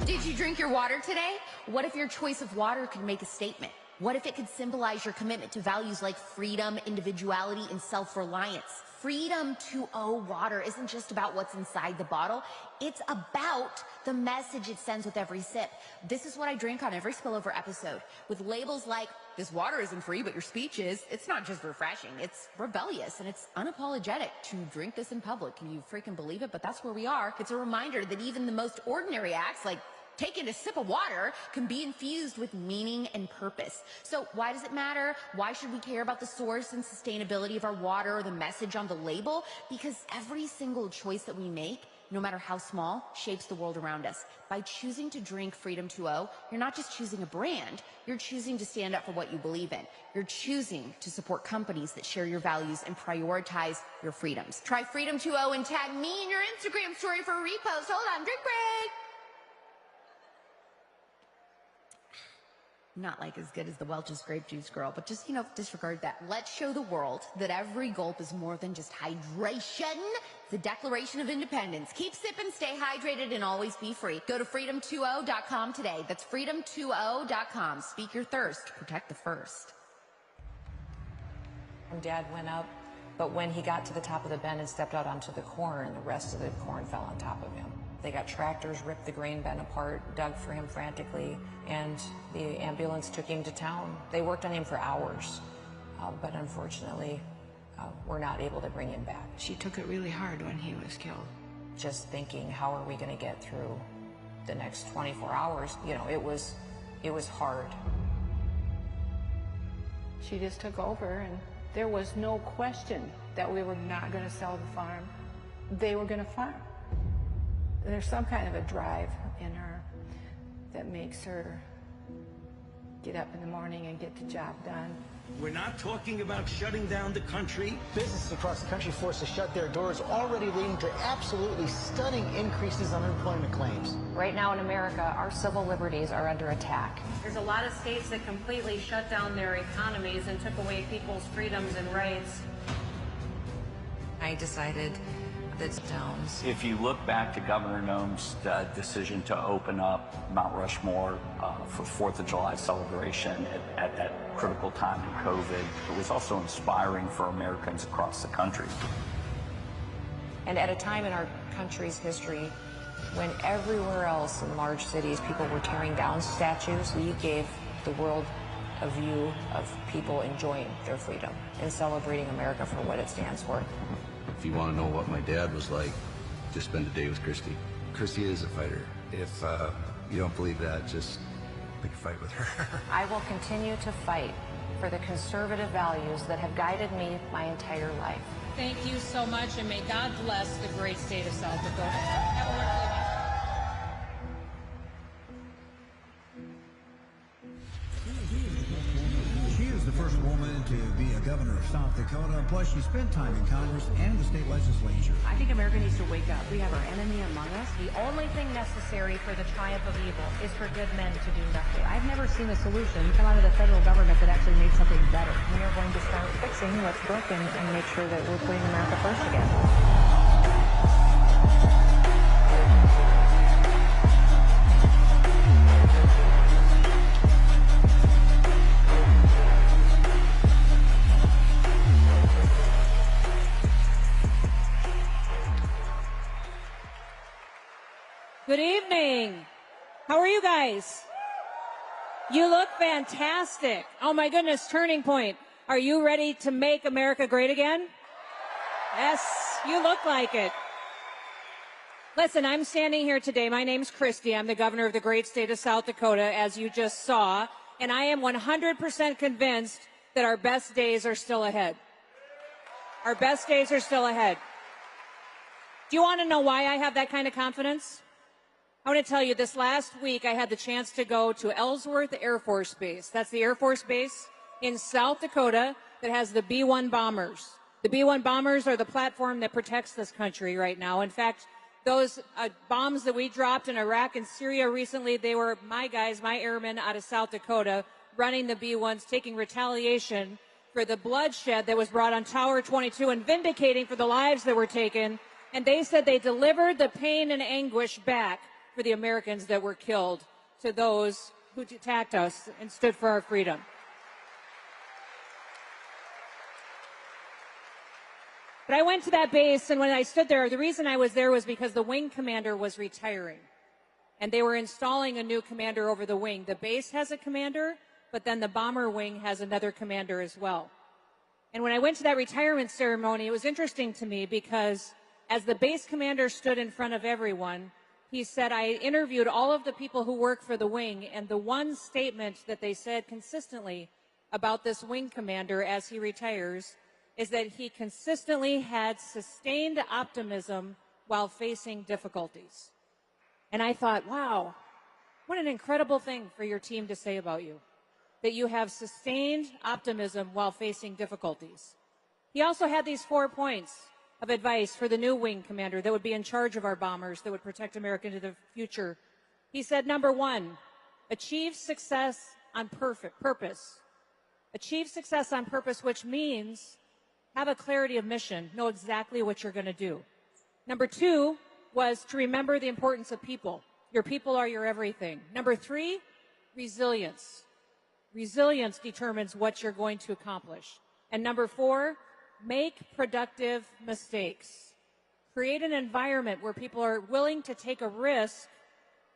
Did you drink your water today? What if your choice of water could make a statement? What if it could symbolize your commitment to values like freedom, individuality, and self-reliance? Freedom 2.0 water isn't just about what's inside the bottle. It's about the message it sends with every sip. This is what I drink on every spillover episode. With labels like, this water isn't free, but your speech is. It's not just refreshing. It's rebellious, and it's unapologetic to drink this in public. Can you freaking believe it? But that's where we are. It's a reminder that even the most ordinary acts, like taking a sip of water, can be infused with meaning and purpose. So why does it matter? Why should we care about the source and sustainability of our water or the message on the label? Because every single choice that we make, no matter how small, shapes the world around us. By choosing to drink Freedom 2.0, you're not just choosing a brand, you're choosing to stand up for what you believe in. You're choosing to support companies that share your values and prioritize your freedoms. Try Freedom 2.0 and tag me in your Instagram story for a repost. Hold on, drink break. Not like as good as the Welch's grape juice girl, but just, disregard that. Let's show the world that every gulp is more than just hydration. The Declaration of Independence. Keep sipping, stay hydrated, and always be free. Go to freedom20.com today. That's freedom20.com. Speak your thirst. Protect the first. Dad went up, but when he got to the top of the bend and stepped out onto the corn, the rest of the corn fell on top of him. They got tractors, ripped the grain bin apart, dug for him frantically, and the ambulance took him to town. They worked on him for hours, but unfortunately, we're not able to bring him back. She took it really hard when he was killed. Just thinking, how are we going to get through the next 24 hours? It was hard. She just took over, and there was no question that we were not going to sell the farm. They were going to farm. There's some kind of a drive in her that makes her get up in the morning and get the job done. We're not talking about shutting down the country. Businesses across the country forced to shut their doors, already leading to absolutely stunning increases on unemployment claims. Right now in America, our civil liberties are under attack. There's a lot of states that completely shut down their economies and took away people's freedoms and rights. I decided that downs. If you look back to Governor Noem's decision to open up Mount Rushmore for 4th of July celebration at that critical time in COVID, it was also inspiring for Americans across the country. And at a time in our country's history when everywhere else in large cities people were tearing down statues, we gave the world a view of people enjoying their freedom and celebrating America for what it stands for. If you want to know what my dad was like, just spend a day with Christy. Christy is a fighter. If you don't believe that, just pick a fight with her. I will continue to fight for the conservative values that have guided me my entire life. Thank you so much, and may God bless the great state of South Dakota. Have a wonderful evening. She is the first woman to be a governor of South Dakota, plus she spent time in Congress and the state legislature. I think America needs to wake up. We have our enemy among us. The only thing necessary for the triumph of evil is for good men to do nothing. I've never seen a solution come out of the federal government that actually made something better. We are going to start fixing what's broken and make sure that we're putting America first again. Good evening. How are you guys? You look fantastic. Oh my goodness, Turning Point. Are you ready to make America great again? Yes, you look like it. Listen, I'm standing here today. My name's Christy. I'm the governor of the great state of South Dakota, as you just saw. And I am 100% convinced that our best days are still ahead. Our best days are still ahead. Do you want to know why I have that kind of confidence? I want to tell you, this last week I had the chance to go to Ellsworth Air Force Base. That's the Air Force Base in South Dakota that has the B-1 bombers. The B-1 bombers are the platform that protects this country right now. In fact, those bombs that we dropped in Iraq and Syria recently, they were my guys, my airmen out of South Dakota, running the B-1s, taking retaliation for the bloodshed that was brought on Tower 22 and vindicating for the lives that were taken. And they said they delivered the pain and anguish back for the Americans that were killed to those who attacked us and stood for our freedom. But I went to that base, and when I stood there, the reason I was there was because the wing commander was retiring, and they were installing a new commander over the wing. The base has a commander, but then the bomber wing has another commander as well. And when I went to that retirement ceremony, it was interesting to me because as the base commander stood in front of everyone, he said, I interviewed all of the people who work for the wing, and the one statement that they said consistently about this wing commander as he retires is that he consistently had sustained optimism while facing difficulties. And I thought, wow, what an incredible thing for your team to say about you, that you have sustained optimism while facing difficulties. He also had these 4 points of advice for the new wing commander that would be in charge of our bombers, that would protect America into the future. He said, number 1, achieve success on purpose. Achieve success on purpose, which means have a clarity of mission, know exactly what you're going to do. Number 2 was to remember the importance of people. Your people are your everything. Number 3, resilience. Resilience determines what you're going to accomplish. And number 4, make productive mistakes. Create an environment where people are willing to take a risk,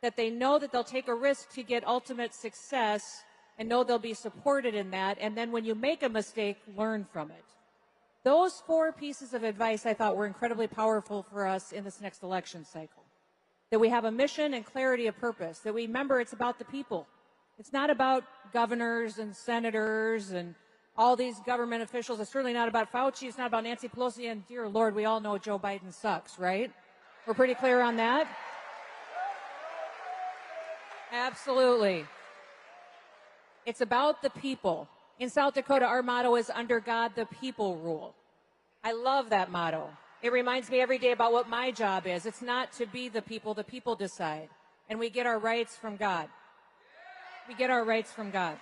that they know that they'll take a risk to get ultimate success and know they'll be supported in that. And then when you make a mistake, learn from it. Those 4 pieces of advice I thought were incredibly powerful for us in this next election cycle. That we have a mission and clarity of purpose. That we remember it's about the people. It's not about governors and senators and all these government officials. It's certainly not about Fauci. It's not about Nancy Pelosi. And dear Lord, we all know Joe Biden sucks, right? We're pretty clear on that? Absolutely. It's about the people. In South Dakota, our motto is under God, the people rule. I love that motto. It reminds me every day about what my job is. It's not to be the people decide. And we get our rights from God. We get our rights from God.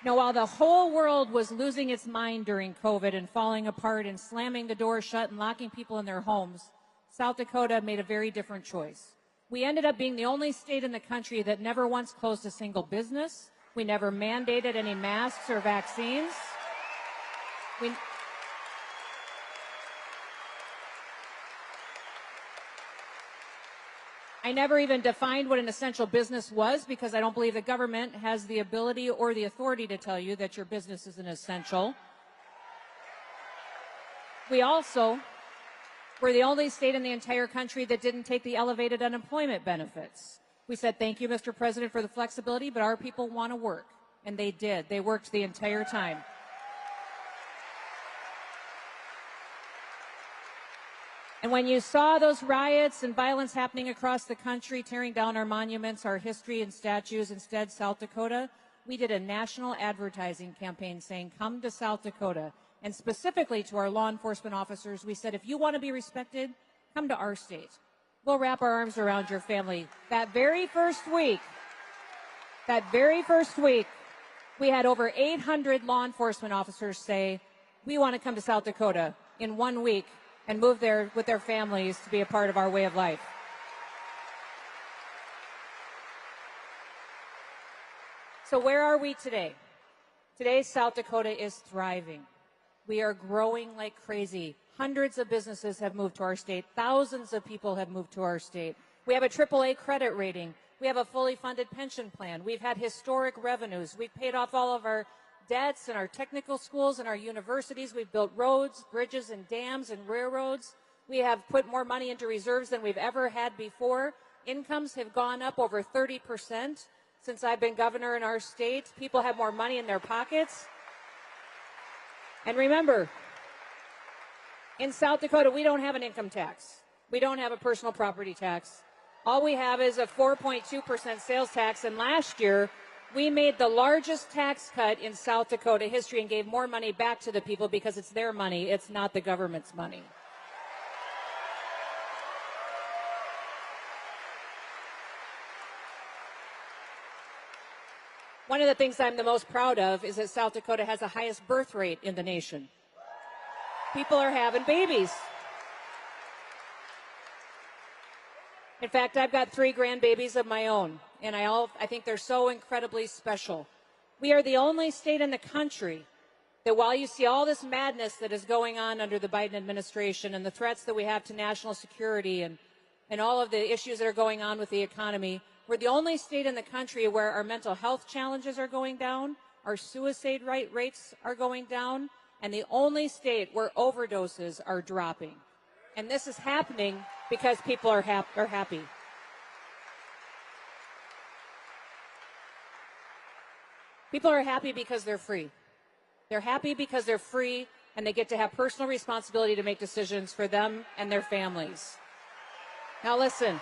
You know, while the whole world was losing its mind during COVID and falling apart and slamming the door shut and locking people in their homes, South Dakota made a very different choice. We ended up being the only state in the country that never once closed a single business. We never mandated any masks or vaccines. I never even defined what an essential business was because I don't believe the government has the ability or the authority to tell you that your business is an essential. We also were the only state in the entire country that didn't take the elevated unemployment benefits. We said, thank you, Mr. President, for the flexibility, but our people want to work. And they did. They worked the entire time. And when you saw those riots and violence happening across the country, tearing down our monuments, our history and statues, instead South Dakota, we did a national advertising campaign saying, come to South Dakota. And specifically to our law enforcement officers, we said, if you want to be respected, come to our state. We'll wrap our arms around your family. That very first week, we had over 800 law enforcement officers say, we want to come to South Dakota in 1 week and move there with their families to be a part of our way of life. So where are we today? Today, South Dakota is thriving. We are growing like crazy. Hundreds of businesses have moved to our state. Thousands of people have moved to our state. We have a AAA credit rating. We have a fully funded pension plan. We've had historic revenues. We've paid off all of our debts in our technical schools and our universities. We've built roads, bridges, and dams and railroads. We have put more money into reserves than we've ever had before. Incomes have gone up over 30% since I've been governor in our state. People have more money in their pockets. And remember, in South Dakota, we don't have an income tax. We don't have a personal property tax. All we have is a 4.2% sales tax. And last year, we made the largest tax cut in South Dakota history and gave more money back to the people because it's their money. It's not the government's money. One of the things I'm the most proud of is that South Dakota has the highest birth rate in the nation. People are having babies. In fact, I've got 3 grandbabies of my own, and I think they're so incredibly special. We are the only state in the country that while you see all this madness that is going on under the Biden administration and the threats that we have to national security and all of the issues that are going on with the economy, we're the only state in the country where our mental health challenges are going down, our suicide rates are going down, and the only state where overdoses are dropping. And this is happening because people are happy. People are happy because they're free. They're happy because they're free and they get to have personal responsibility to make decisions for them and their families. Now listen.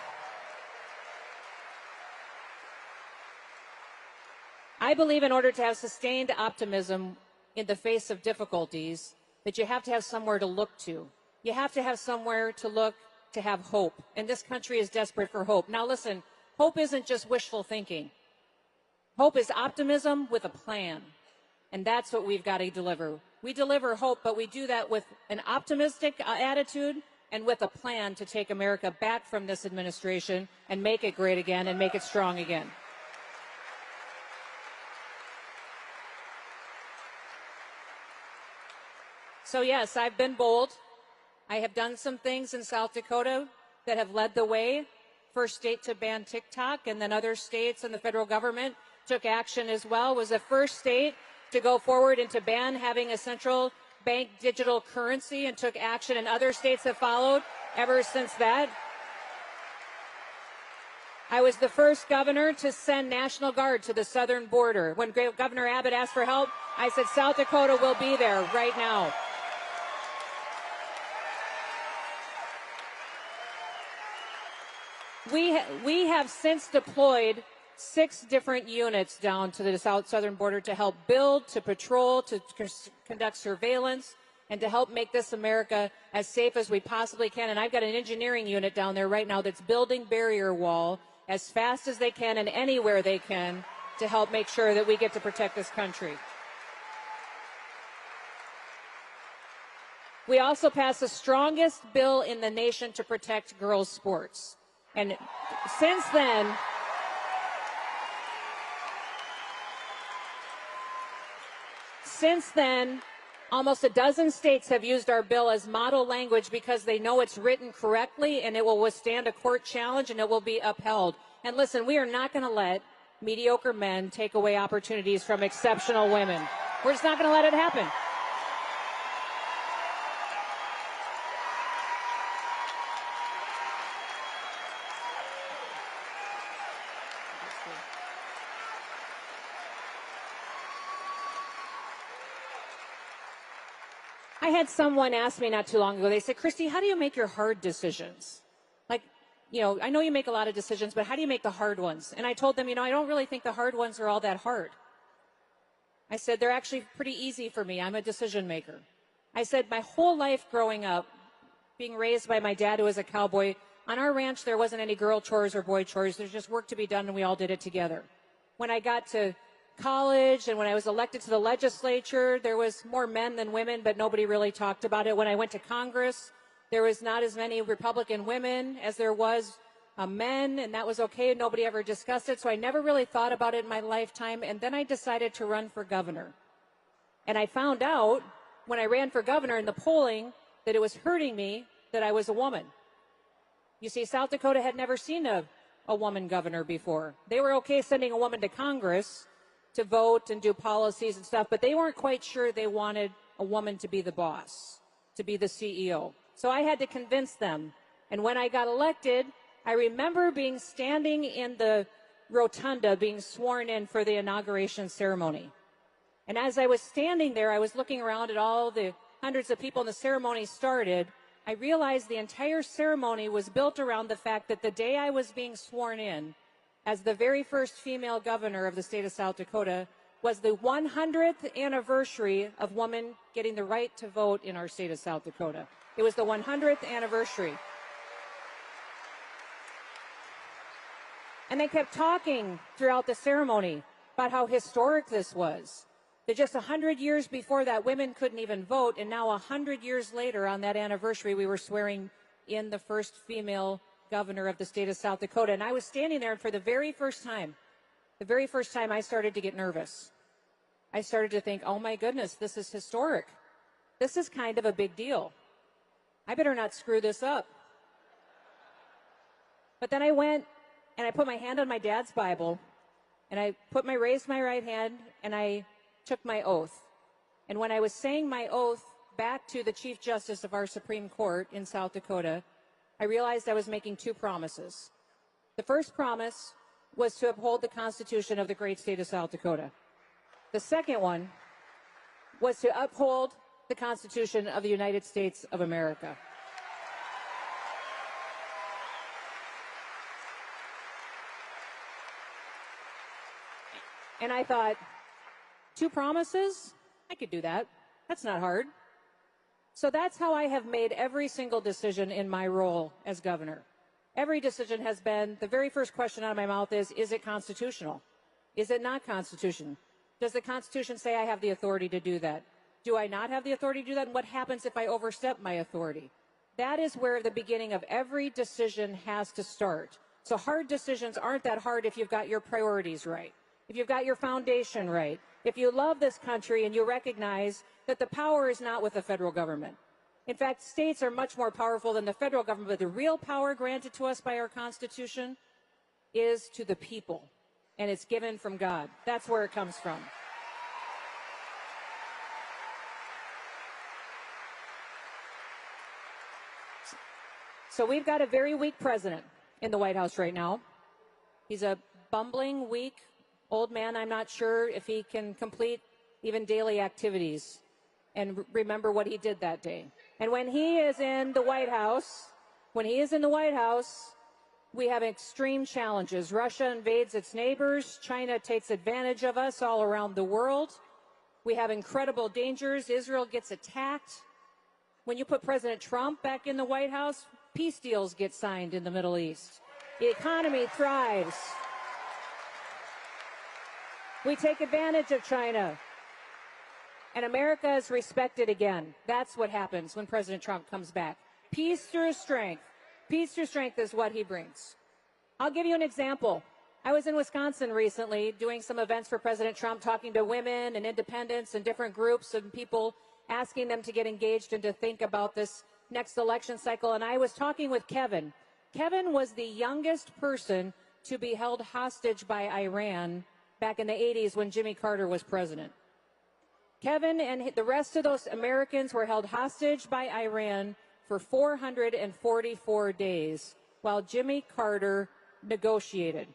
I believe in order to have sustained optimism in the face of difficulties, that you have to have somewhere to look to. You have to have somewhere to look to have hope. And this country is desperate for hope. Now listen, hope isn't just wishful thinking. Hope is optimism with a plan. And that's what we've got to deliver. We deliver hope, but we do that with an optimistic attitude and with a plan to take America back from this administration and make it great again and make it strong again. So yes, I've been bold. I have done some things in South Dakota that have led the way. First state to ban TikTok, and then other states and the federal government took action as well. Was the first state to go forward and to ban having a central bank digital currency and took action, and other states have followed ever since that. I was the first governor to send National Guard to the southern border. When Governor Abbott asked for help, I said South Dakota will be there right now. We have since deployed 6 different units down to the southern border to help build, to patrol, to conduct surveillance, and to help make this America as safe as we possibly can. And I've got an engineering unit down there right now that's building barrier wall as fast as they can and anywhere they can to help make sure that we get to protect this country. We also passed the strongest bill in the nation to protect girls' sports. And since then, Almost a dozen states have used our bill as model language because they know it's written correctly and it will withstand a court challenge and it will be upheld. And listen, we are not going to let mediocre men take away opportunities from exceptional women. We're just not going to let it happen. I had someone ask me not too long ago, they said, Christy, how do you make your hard decisions? Like, you know, I know you make a lot of decisions, but how do you make the hard ones? And I told them, you know, I don't really think the hard ones are all that hard. I said, they're actually pretty easy for me. I'm a decision maker. I said, my whole life growing up, being raised by my dad who was a cowboy, on our ranch there wasn't any girl chores or boy chores. There's just work to be done and we all did it together. When I got to college and when I was elected to the legislature, there was more men than women, but nobody really talked about it. When I went to Congress, there was not as many Republican women as there was men, and that was okay. Nobody ever discussed it, so I never really thought about it in my lifetime, and then I decided to run for governor. And I found out when I ran for governor in the polling that it was hurting me that I was a woman. You see, South Dakota had never seen a woman governor before. They were okay sending a woman to Congress to vote and do policies and stuff, but they weren't quite sure they wanted a woman to be the boss, to be the CEO. So I had to convince them. And when I got elected, I remember being standing in the rotunda being sworn in for the inauguration ceremony. And as I was standing there, I was looking around at all the hundreds of people and the ceremony started. I realized the entire ceremony was built around the fact that the day I was being sworn in as the very first female governor of the state of South Dakota was the 100th anniversary of women getting the right to vote in our state of South Dakota. It was the 100th anniversary. And they kept talking throughout the ceremony about how historic this was. That just 100 years before that, women couldn't even vote, and now 100 years later on that anniversary, we were swearing in the first female governor of the state of South Dakota. And I was standing there, and for the very first time, I started to get nervous. I started to think, oh my goodness, this is historic. This is kind of a big deal. I better not screw this up. But then I went and I put my hand on my dad's Bible, and I raised my right hand, and I took my oath. And when I was saying my oath back to the Chief Justice of our Supreme Court in South Dakota, I realized I was making two promises. The first promise was to uphold the Constitution of the great state of South Dakota. The second one was to uphold the Constitution of the United States of America. And I thought, two promises? I could do that. That's not hard. So that's how I have made every single decision in my role as governor. Every decision has been, the very first question out of my mouth is it constitutional? Is it not constitutional? Does the Constitution say I have the authority to do that? Do I not have the authority to do that? And what happens if I overstep my authority? That is where the beginning of every decision has to start. So hard decisions aren't that hard if you've got your priorities right, if you've got your foundation right, if you love this country and you recognize that the power is not with the federal government. In fact, states are much more powerful than the federal government, but the real power granted to us by our Constitution is to the people, and it's given from God. That's where it comes from. So we've got a very weak president in the White House right now. He's a bumbling, weak, old man. I'm not sure if he can complete even daily activities and remember what he did that day. And when he is in the White House, we have extreme challenges. Russia invades its neighbors. China takes advantage of us all around the world. We have incredible dangers. Israel gets attacked. When you put President Trump back in the White House, peace deals get signed in the Middle East. The economy thrives. We take advantage of China. And America is respected again. That's what happens when President Trump comes back. Peace through strength. Peace through strength is what he brings. I'll give you an example. I was in Wisconsin recently doing some events for President Trump, talking to women and independents and different groups and people. asking them to get engaged and to think about this next election cycle. And I was talking with Kevin. Kevin was the youngest person to be held hostage by Iran back in the 80s when Jimmy Carter was president. Kevin and the rest of those Americans were held hostage by Iran for 444 days while Jimmy Carter negotiated.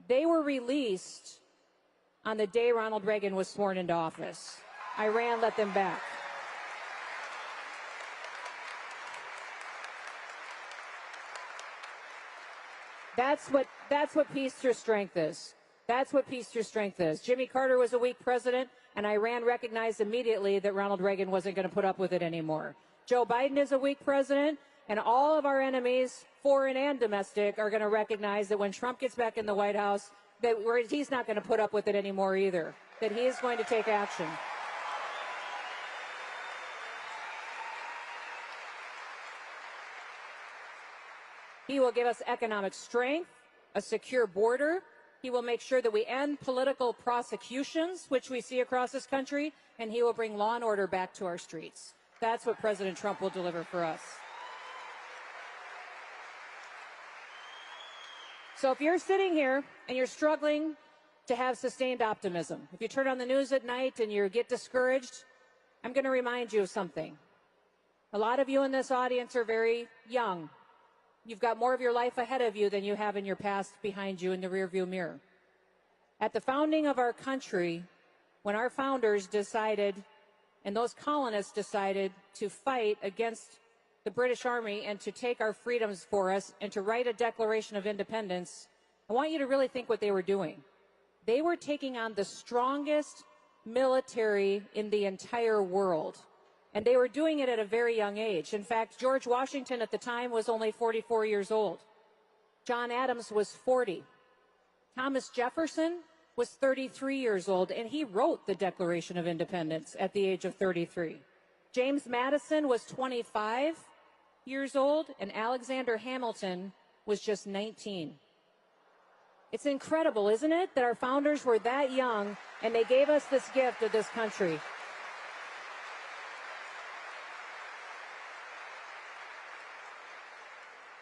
They were released on the day Ronald Reagan was sworn into office. Iran let them back. That's what peace through strength is. That's what peace through strength is. Jimmy Carter was a weak president, and Iran recognized immediately that Ronald Reagan wasn't going to put up with it anymore. Joe Biden is a weak president, and all of our enemies, foreign and domestic, are going to recognize that when Trump gets back in the White House, that he's not going to put up with it anymore either, that he is going to take action. He will give us economic strength, a secure border. He will make sure that we end political prosecutions, which we see across this country, and he will bring law and order back to our streets. That's what President Trump will deliver for us. So if you're sitting here and you're struggling to have sustained optimism, if you turn on the news at night and you get discouraged, I'm going to remind you of something. A lot of you in this audience are very young. You've got more of your life ahead of you than you have in your past behind you in the rearview mirror. At the founding of our country, when our founders decided, and those colonists decided to fight against the British Army and to take our freedoms for us and to write a Declaration of Independence, I want you to really think what they were doing. They were taking on the strongest military in the entire world. And they were doing it at a very young age. In fact, George Washington at the time was only 44 years old. John Adams was 40. Thomas Jefferson was 33 years old, and he wrote the Declaration of Independence at the age of 33. James Madison was 25 years old, and Alexander Hamilton was just 19. It's incredible, isn't it, that our founders were that young, and they gave us this gift of this country.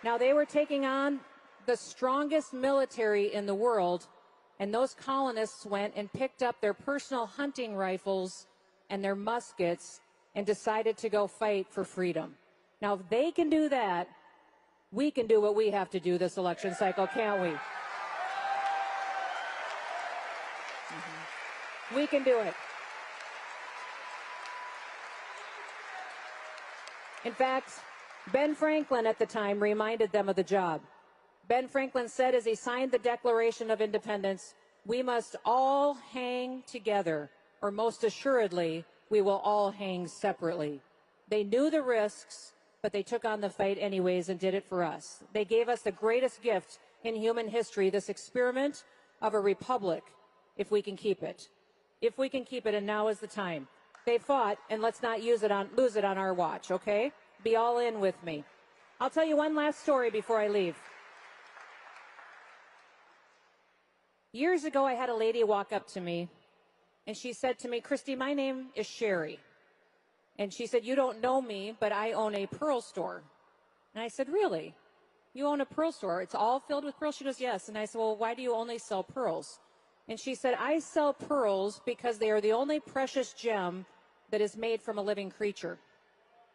Now, they were taking on the strongest military in the world, and those colonists went and picked up their personal hunting rifles and their muskets and decided to go fight for freedom. Now, if they can do that, we can do what we have to do this election cycle, can't we? We can do it. In fact, Ben Franklin at the time reminded them of the job. Ben Franklin said as he signed the Declaration of Independence, "We must all hang together, or most assuredly, we will all hang separately." They knew the risks, but they took on the fight anyways and did it for us. They gave us the greatest gift in human history, this experiment of a republic, if we can keep it. If we can keep it, and now is the time. They fought, and let's not lose it on our watch, okay? Be all in with me. I'll tell you one last story before I leave. Years ago, I had a lady walk up to me, and she said to me, "Christy, my name is Sherry." And she said, "You don't know me, but I own a pearl store." And I said, "Really? You own a pearl store? It's all filled with pearls?" She goes, "Yes." And I said, "Well, why do you only sell pearls?" And she said, "I sell pearls because they are the only precious gem that is made from a living creature."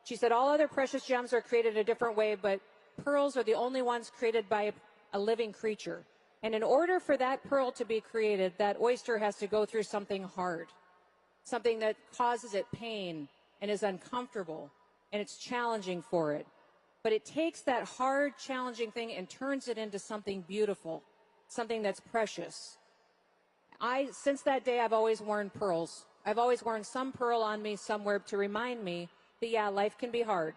She said, "All other precious gems are created a different way, but pearls are the only ones created by a living creature. And in order for that pearl to be created, that oyster has to go through something hard, something that causes it pain and is uncomfortable, and it's challenging for it. But it takes that hard, challenging thing and turns it into something beautiful, something that's precious." Since that day, I've always worn pearls. I've always worn some pearl on me somewhere to remind me that, yeah, life can be hard.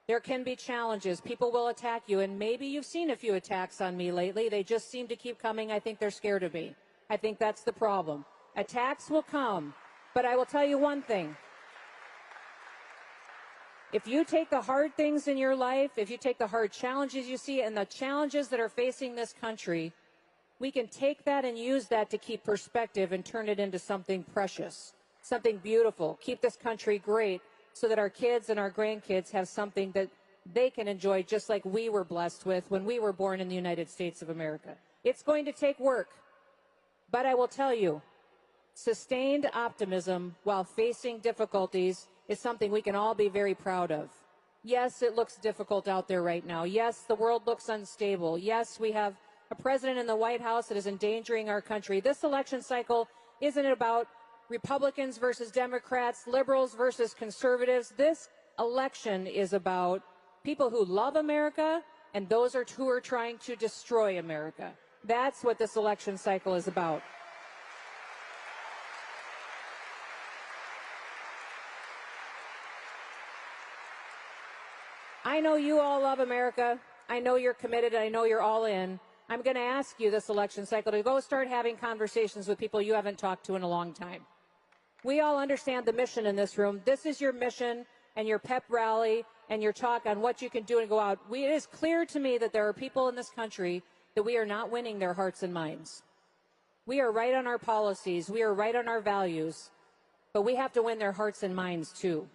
There can be challenges. People will attack you, and maybe you've seen a few attacks on me lately. They just seem to keep coming. I think they're scared of me. I think that's the problem. Attacks will come, but I will tell you one thing. If you take the hard things in your life, if you take the hard challenges you see and the challenges that are facing this country, we can take that and use that to keep perspective and turn it into something precious, something beautiful, keep this country great so that our kids and our grandkids have something that they can enjoy just like we were blessed with when we were born in the United States of America. It's going to take work, but I will tell you, sustained optimism while facing difficulties is something we can all be very proud of. Yes, it looks difficult out there right now. Yes, the world looks unstable. Yes, we have a president in the White House that is endangering our country. This election cycle isn't about Republicans versus Democrats, liberals versus conservatives. This election is about people who love America and those who are trying to destroy America. That's what this election cycle is about. I know you all love America. I know you're committed. I know you're all in. I'm going to ask you this election cycle to go start having conversations with people you haven't talked to in a long time. We all understand the mission in this room. This is your mission and your pep rally and your talk on what you can do and go out. It is clear to me that there are people in this country that we are not winning their hearts and minds. We are right on our policies. We are right on our values. But we have to win their hearts and minds too.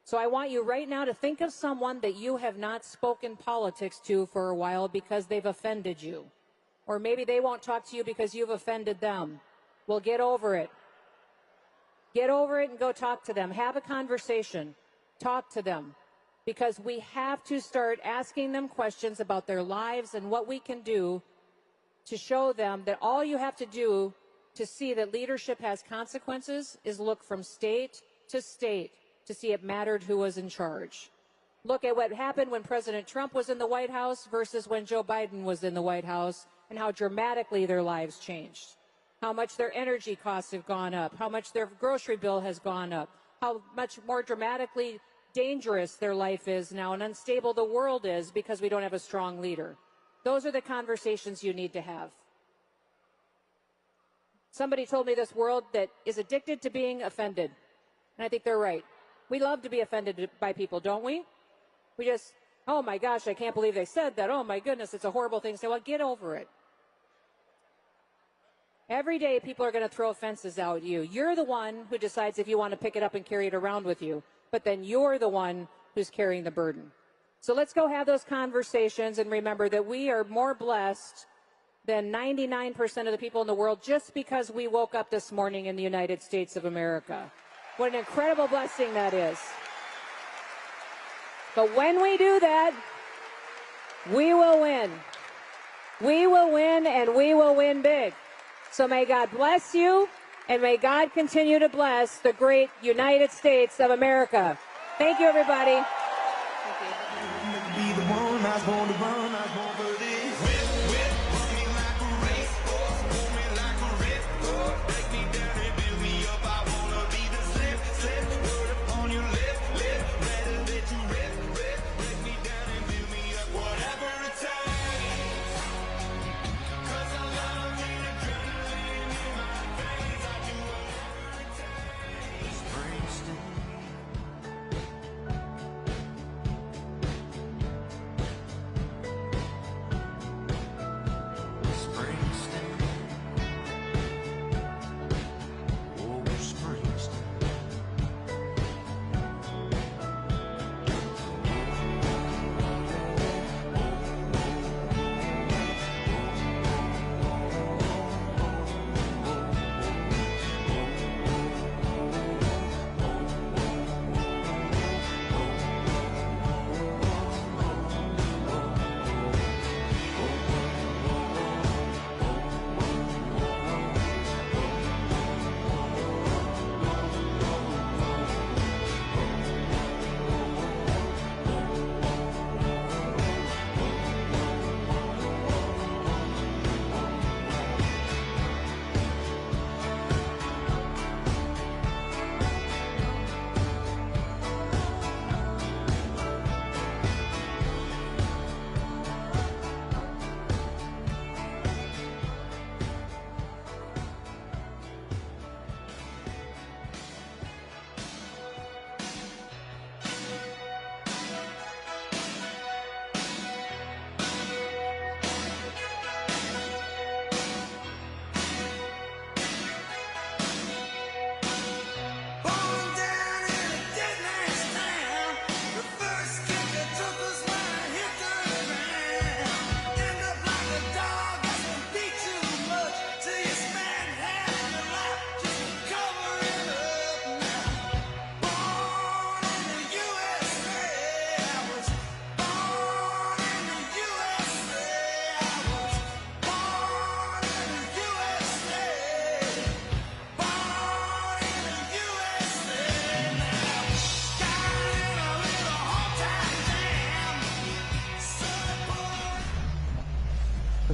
So I want you right now to think of someone that you have not spoken politics to for a while because they've offended you. Or maybe they won't talk to you because you've offended them. Well, get over it. Get over it and go talk to them. Have a conversation. Talk to them. Because we have to start asking them questions about their lives and what we can do to show them that all you have to do to see that leadership has consequences is look from state to state to see it mattered who was in charge. Look at what happened when President Trump was in the White House versus when Joe Biden was in the White House and how dramatically their lives changed. How much their energy costs have gone up, how much their grocery bill has gone up, how much more dramatically dangerous their life is now and unstable the world is because we don't have a strong leader. Those are the conversations you need to have. Somebody told me this world that is addicted to being offended, and I think they're right. We love to be offended by people, don't we? We just, oh my gosh, I can't believe they said that. Oh my goodness, it's a horrible thing to say. Well, get over it. Every day people are going to throw offenses out at you. You're the one who decides if you want to pick it up and carry it around with you. But then you're the one who's carrying the burden. So let's go have those conversations and remember that we are more blessed than 99% of the people in the world just because we woke up this morning in the United States of America. What an incredible blessing that is. But when we do that, we will win. We will win, and we will win big. So may God bless you, and may God continue to bless the great United States of America. Thank you, everybody.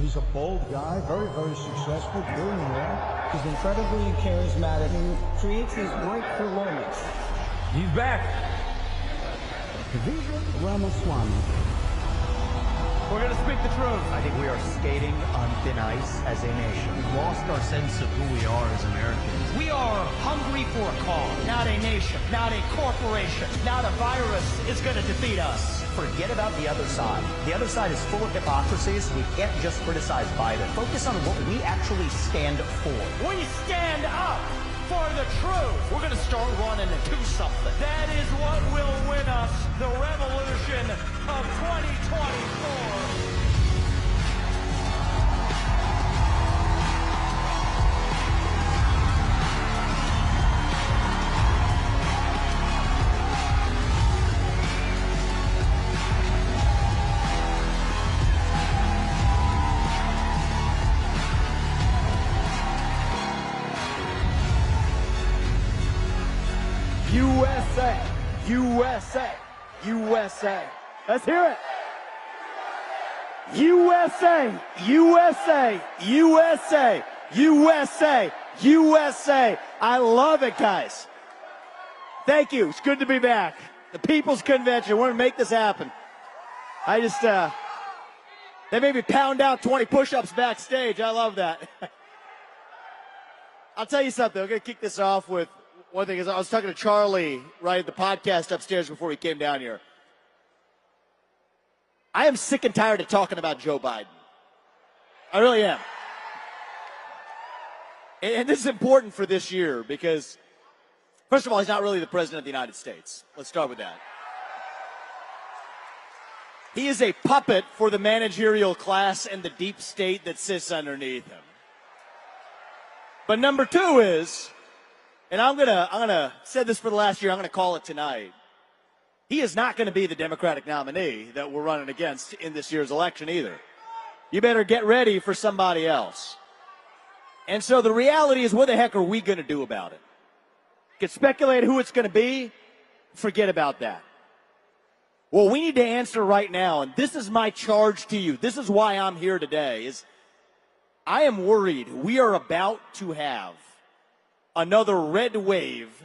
He's a bold guy, very, very successful, doing well. He's incredibly charismatic and creates these breakthrough moments. He's back. Vijay Ramaswamy. We're going to speak the truth. I think we are skating on thin ice as a nation. We've lost our sense of who we are as Americans. We are hungry for a cause, not a nation, not a corporation, not a virus is going to defeat us. Forget about the other side. The other side is full of hypocrisies. We can't just criticize Biden. Focus on what we actually stand for. We stand up for the truth. We're going to start running and do something. That is what will win us the revolution of 2024. USA, USA, USA. Let's hear it. USA, USA, USA, USA, USA. I love it, guys. Thank you. It's good to be back. The People's Convention. We're going to make this happen. I just, they made me pound out 20 push-ups backstage. I love that. I'll tell you something. I'm going to kick this off with one thing. Is I was talking to Charlie right at the podcast upstairs before we came down here. I am sick and tired of talking about Joe Biden. I really am. And this is important for this year because, first of all, he's not really the president of the United States. Let's start with that. He is a puppet for the managerial class and the deep state that sits underneath him. But number two is, and I'm gonna said this for the last year, I'm gonna call it tonight. He is not gonna be the Democratic nominee that we're running against in this year's election either. You better get ready for somebody else. And so the reality is, what the heck are we gonna do about it? Could speculate who it's gonna be, forget about that. Well, we need to answer right now, and this is my charge to you. This is why I'm here today, is I am worried we are about to have another red wave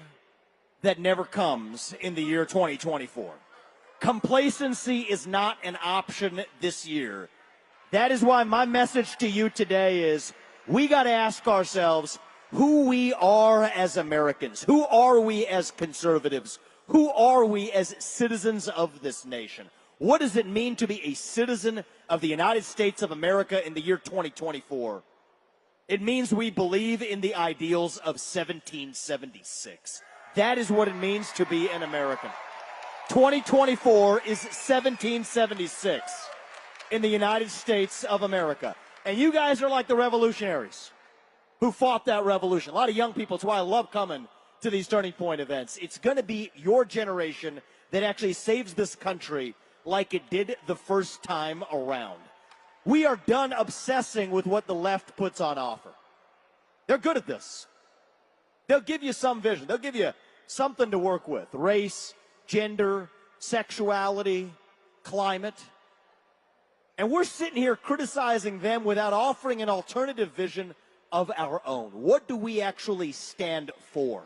that never comes in the year 2024. Complacency is not an option this year. That is why my message to you today is we got to ask ourselves who we are as Americans. Who are we as conservatives? Who are we as citizens of this nation? What does it mean to be a citizen of the United States of America in the year 2024? It means we believe in the ideals of 1776. That is what it means to be an American. 2024 is 1776 in the United States of America. And you guys are like the revolutionaries who fought that revolution. A lot of young people, that's why I love coming to these Turning Point events. It's going to be your generation that actually saves this country like it did the first time around. We are done obsessing with what the left puts on offer. They're good at this. They'll give you some vision. They'll give you something to work with. Race, gender, sexuality, climate. And we're sitting here criticizing them without offering an alternative vision of our own. What do we actually stand for?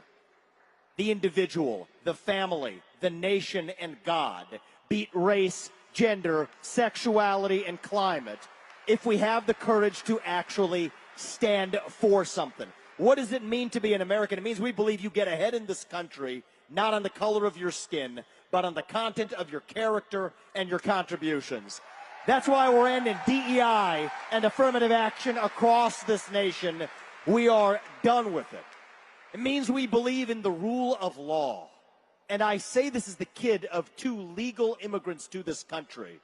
The individual, the family, the nation, and God. Beat race, gender, sexuality, and climate if we have the courage to actually stand for something. What does it mean to be an American? It means we believe you get ahead in this country, not on the color of your skin, but on the content of your character and your contributions. That's why we're ending DEI and affirmative action across this nation. We are done with it. It means we believe in the rule of law. And I say this as the kid of 2 legal immigrants to this country.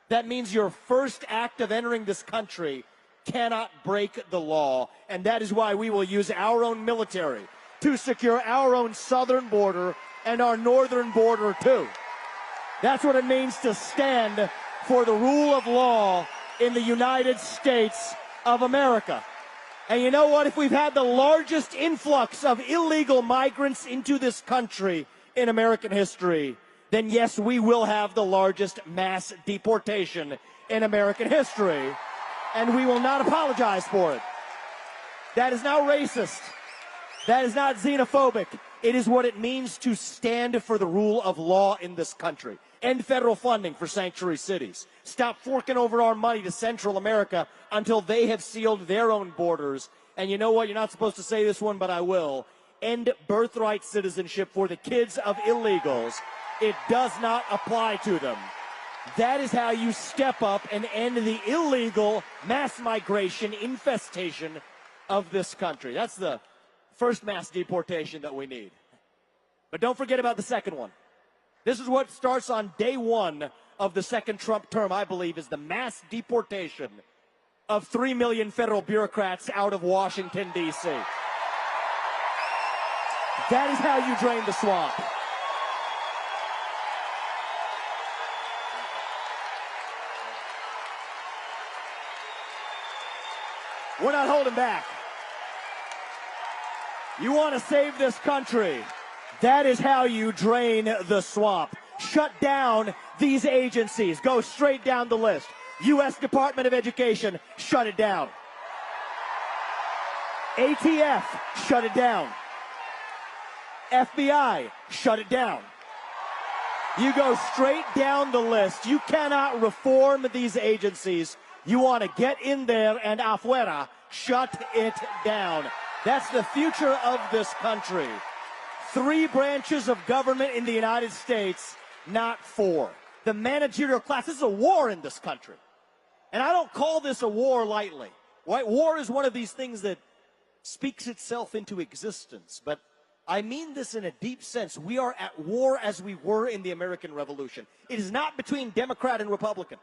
That means your first act of entering this country cannot break the law. And that is why we will use our own military to secure our own southern border and our northern border too. That's what it means to stand for the rule of law in the United States of America. And you know what? If we've had the largest influx of illegal migrants into this country in American history, then yes, we will have the largest mass deportation in American history. and we will not apologize for it. That is not racist. That is not xenophobic. It is what it means to stand for the rule of law in this country. End federal funding for sanctuary cities. Stop forking over our money to Central America until they have sealed their own borders. And you know what? You're not supposed to say this one, but I will. End birthright citizenship for the kids of illegals. It does not apply to them. That is how you step up and end the illegal mass migration infestation of this country. That's the first mass deportation that we need. But don't forget about the second one. This is what starts on day one of the second Trump term, I believe, is the mass deportation of 3 million federal bureaucrats out of Washington, D.C. That is how you drain the swamp. We're not holding back. You want to save this country. That is how you drain the swamp. Shut down these agencies. Go straight down the list. U.S. Department of Education, shut it down. ATF, shut it down. FBI, shut it down. You go straight down the list. You cannot reform these agencies. You want to get in there and afuera, shut it down. That's the future of this country. 3 branches of government in the United States, not 4. The managerial class, this is a war in this country. And I don't call this a war lightly. Right? War is one of these things that speaks itself into existence. But I mean this in a deep sense. We are at war as we were in the American Revolution. It is not between Democrat and Republican.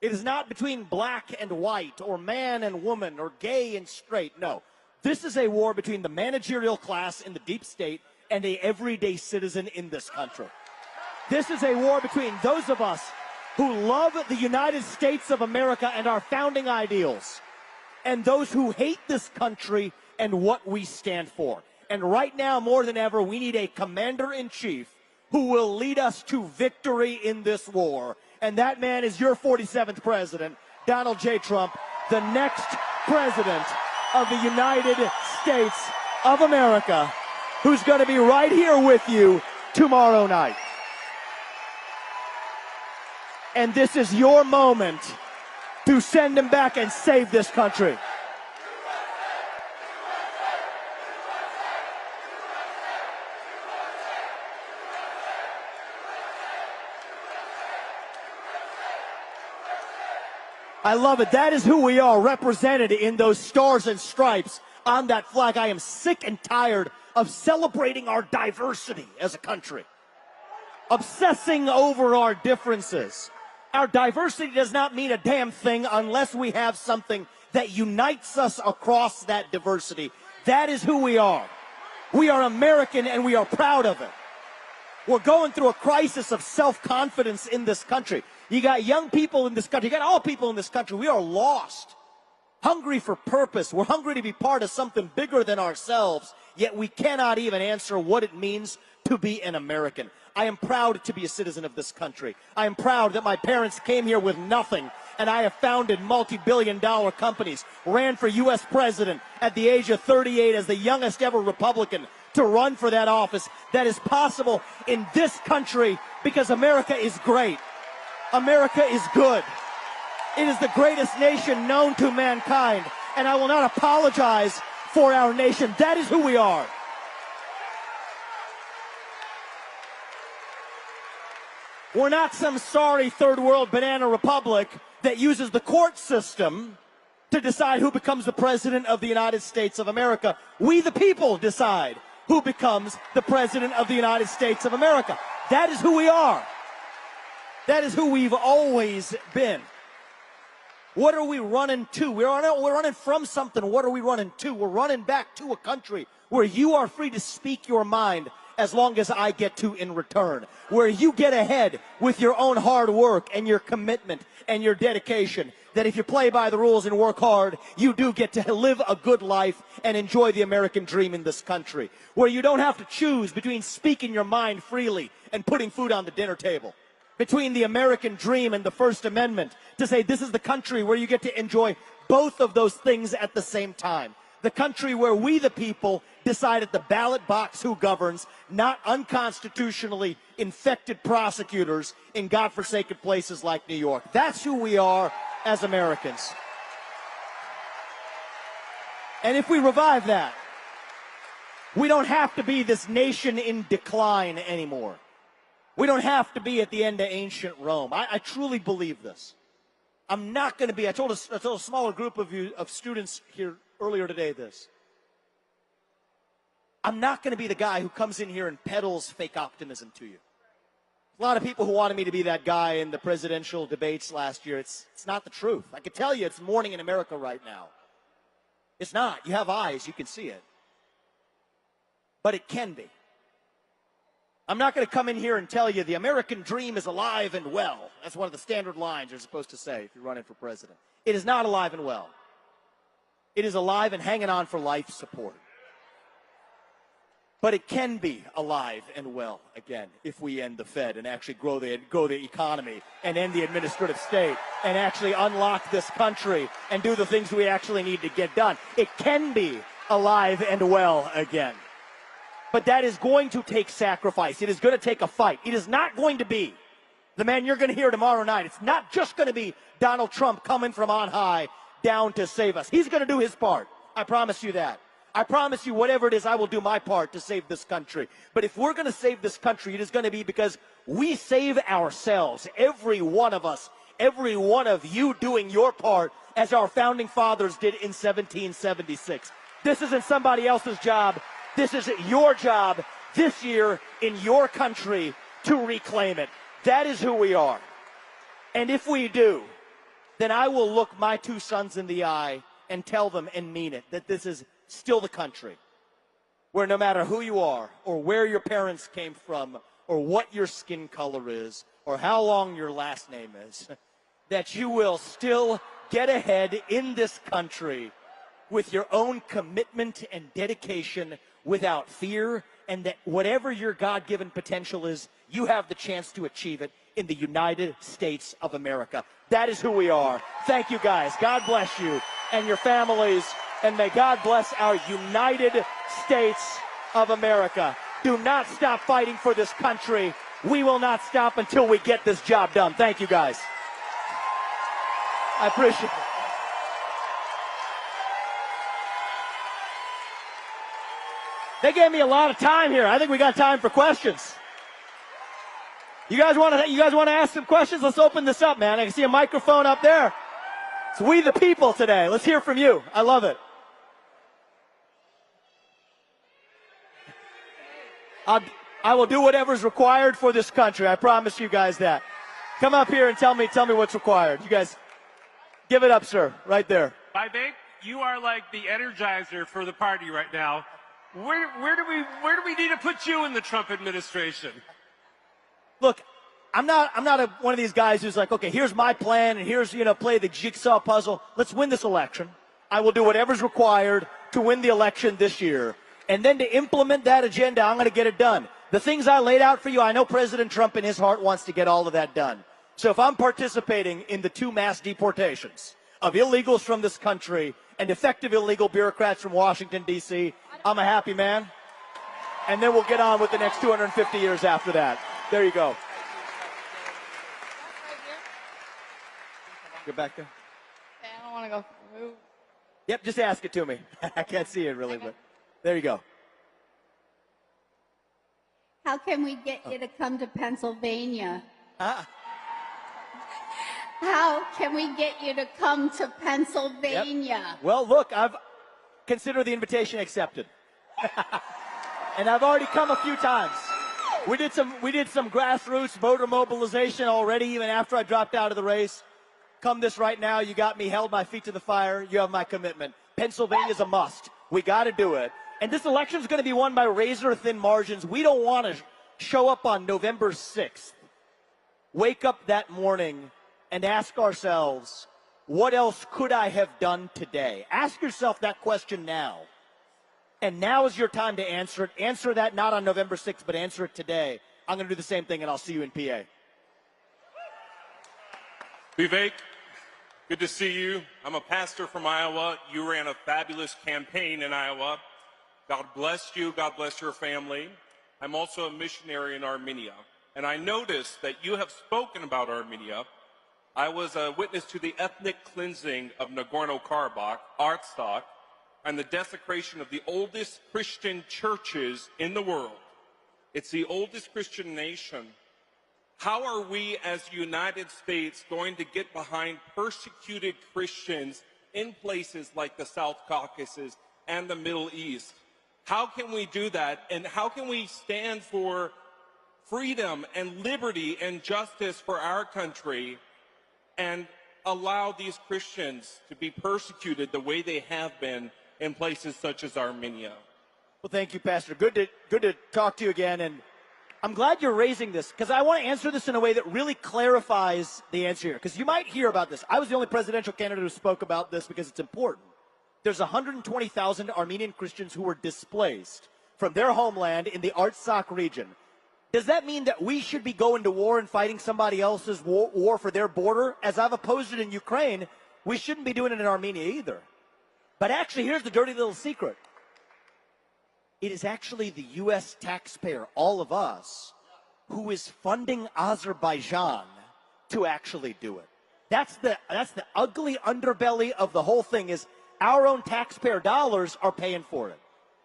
It is not between black and white, or man and woman, or gay and straight. No. This is a war between the managerial class in the deep state and a everyday citizen in this country. This is a war between those of us who love the United States of America and our founding ideals, and those who hate this country and what we stand for. And right now, more than ever, we need a commander-in-chief who will lead us to victory in this war. And that man is your 47th president, Donald J. Trump, the next president of the United States of America, who's going to be right here with you tomorrow night. And this is your moment to send him back and save this country. I love it. That is who we are, represented in those stars and stripes on that flag. I am sick and tired of celebrating our diversity as a country, obsessing over our differences. Our diversity does not mean a damn thing unless we have something that unites us across that diversity. That is who we are. We are American, and we are proud of it. We're going through a crisis of self-confidence in this country. You got young people in this country. You got all people in this country. We are lost, hungry for purpose. We're hungry to be part of something bigger than ourselves, yet we cannot even answer what it means to be an American. I am proud to be a citizen of this country. I am proud that my parents came here with nothing, and I have founded multi-billion-dollar companies, ran for U.S. president at the age of 38 as the youngest ever Republican to run for that office. That is possible in this country because America is great. America is good. It is the greatest nation known to mankind, and I will not apologize for our nation. That is who we are. We're not some sorry third world banana republic that uses the court system to decide who becomes the president of the United States of America. We the people decide who becomes the president of the United States of America. That is who we are. That is who we've always been. What are we running to? We're running from something. What are we running to? We're running back to a country where you are free to speak your mind as long as I get to in return. Where you get ahead with your own hard work and your commitment and your dedication. That if you play by the rules and work hard, you do get to live a good life and enjoy the American dream in this country. Where you don't have to choose between speaking your mind freely and putting food on the dinner table. between the American dream and the First Amendment to say this is the country where you get to enjoy both of those things at the same time. The country where we, the people, decide at the ballot box who governs, not unconstitutionally infected prosecutors in godforsaken places like New York. That's who we are as Americans. And if we revive that, we don't have to be this nation in decline anymore. We don't have to be at the end of ancient Rome. I truly believe this. I'm not going to be, I told a smaller group of students here earlier today this. I'm not going to be the guy who comes in here and peddles fake optimism to you. A lot of people who wanted me to be that guy in the presidential debates last year. It's not the truth. I can tell you it's morning in America right now. It's not. You have eyes. You can see it. But it can be. I'm not going to come in here and tell you the American dream is alive and well. That's one of the standard lines you're supposed to say if you're running for president. It is not alive and well. It is alive and hanging on for life support. But it can be alive and well again if we end the Fed and actually grow the economy and end the administrative state and actually unlock this country and do the things we actually need to get done. It can be alive and well again. But that is going to take sacrifice. It is going to take a fight. It is not going to be the man you're going to hear tomorrow night. It's not just going to be Donald Trump coming from on high down to save us. He's going to do his part. I promise you that. I promise you, whatever it is, I will do my part to save this country. But if we're going to save this country, it is going to be because we save ourselves, every one of us, every one of you doing your part as our founding fathers did in 1776. This isn't somebody else's job. This is your job this year in your country to reclaim it. That is who we are. And if we do, then I will look my two sons in the eye and tell them and mean it, that this is still the country where no matter who you are or where your parents came from or what your skin color is or how long your last name is, that you will still get ahead in this country with your own commitment and dedication without fear, and that whatever your God-given potential is, you have the chance to achieve it in the United States of America. That is who we are. Thank you, guys. God bless you and your families, and may God bless our United States of America. Do not stop fighting for this country. We will not stop until we get this job done. Thank you, guys. I appreciate it. They gave me a lot of time here. I think we got time for questions. You guys want to ask some questions? Let's open this up, man. I can see a microphone up there. It's we the people today. Let's hear from you. I love it. I will do whatever's required for this country. I promise you guys that. Come up here and tell me what's required. You guys, give it up, sir, right there. I think you are like the energizer for the party right now. Where do we need to put you in the Trump administration? Look, I'm not one of these guys who's like, okay, here's my plan and here's, play the jigsaw puzzle. Let's win this election. I will do whatever's required to win the election this year. And then to implement that agenda, I'm going to get it done. The things I laid out for you, I know President Trump in his heart wants to get all of that done. So if I'm participating in the 2 mass deportations of illegals from this country and effective illegal bureaucrats from Washington, D.C., I'm a happy man. And then we'll get on with the next 250 years after that. There you go. Get back there. I don't want to go move. Yep, just ask it to me. I can't see it really, but there you go. How can we get you to come to Pennsylvania? How can we get you to come to Pennsylvania? Yep. Well, look, I've considered the invitation accepted. And I've already come a few times. We did some grassroots voter mobilization already, even after I dropped out of the race. Come this right now, you got me, held my feet to the fire. You have my commitment. Pennsylvania's a must. We got to do it. And this election is going to be won by razor-thin margins. We don't want to show up on November 6th, wake up that morning, and ask ourselves, what else could I have done today? Ask yourself that question now. And now is your time to answer it. Answer that not on November 6th, but answer it today. I'm going to do the same thing, and I'll see you in PA. Vivek, good to see you. I'm a pastor from Iowa. You ran a fabulous campaign in Iowa. God bless you. God bless your family. I'm also a missionary in Armenia. And I noticed that you have spoken about Armenia. I was a witness to the ethnic cleansing of Nagorno-Karabakh, Artsakh, and the desecration of the oldest Christian churches in the world. It's the oldest Christian nation. How are we as the United States going to get behind persecuted Christians in places like the South Caucasus and the Middle East? How can we do that? And how can we stand for freedom and liberty and justice for our country and allow these Christians to be persecuted the way they have been in places such as Armenia? Well, thank you, Pastor. Good to talk to you again. And I'm glad you're raising this because I want to answer this in a way that really clarifies the answer here. Because you might hear about this. I was the only presidential candidate who spoke about this because it's important. There's 120,000 Armenian Christians who were displaced from their homeland in the Artsakh region. Does that mean that we should be going to war and fighting somebody else's war for their border? As I've opposed it in Ukraine, we shouldn't be doing it in Armenia either. But actually, here's the dirty little secret. It is actually the U.S. taxpayer, all of us, who is funding Azerbaijan to actually do it. That's the ugly underbelly of the whole thing is our own taxpayer dollars are paying for it.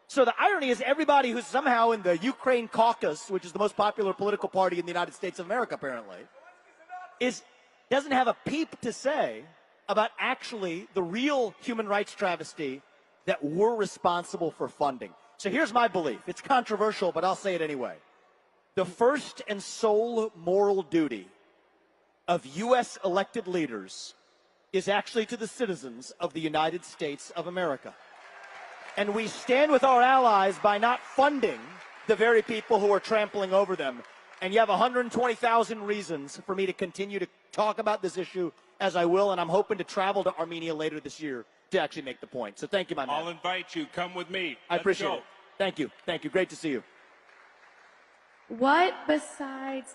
So the irony is everybody who's somehow in the Ukraine caucus, which is the most popular political party in the United States of America apparently, doesn't have a peep to say about actually the real human rights travesty that we're responsible for funding. So here's my belief. It's controversial, but I'll say it anyway. The first and sole moral duty of U.S. elected leaders is actually to the citizens of the United States of America. And we stand with our allies by not funding the very people who are trampling over them. And you have 120,000 reasons for me to continue to talk about this issue as I will, and I'm hoping to travel to Armenia later this year to actually make the point. So thank you, my man. I'll invite you. Come with me. I appreciate it. Thank you. Thank you. Great to see you. What besides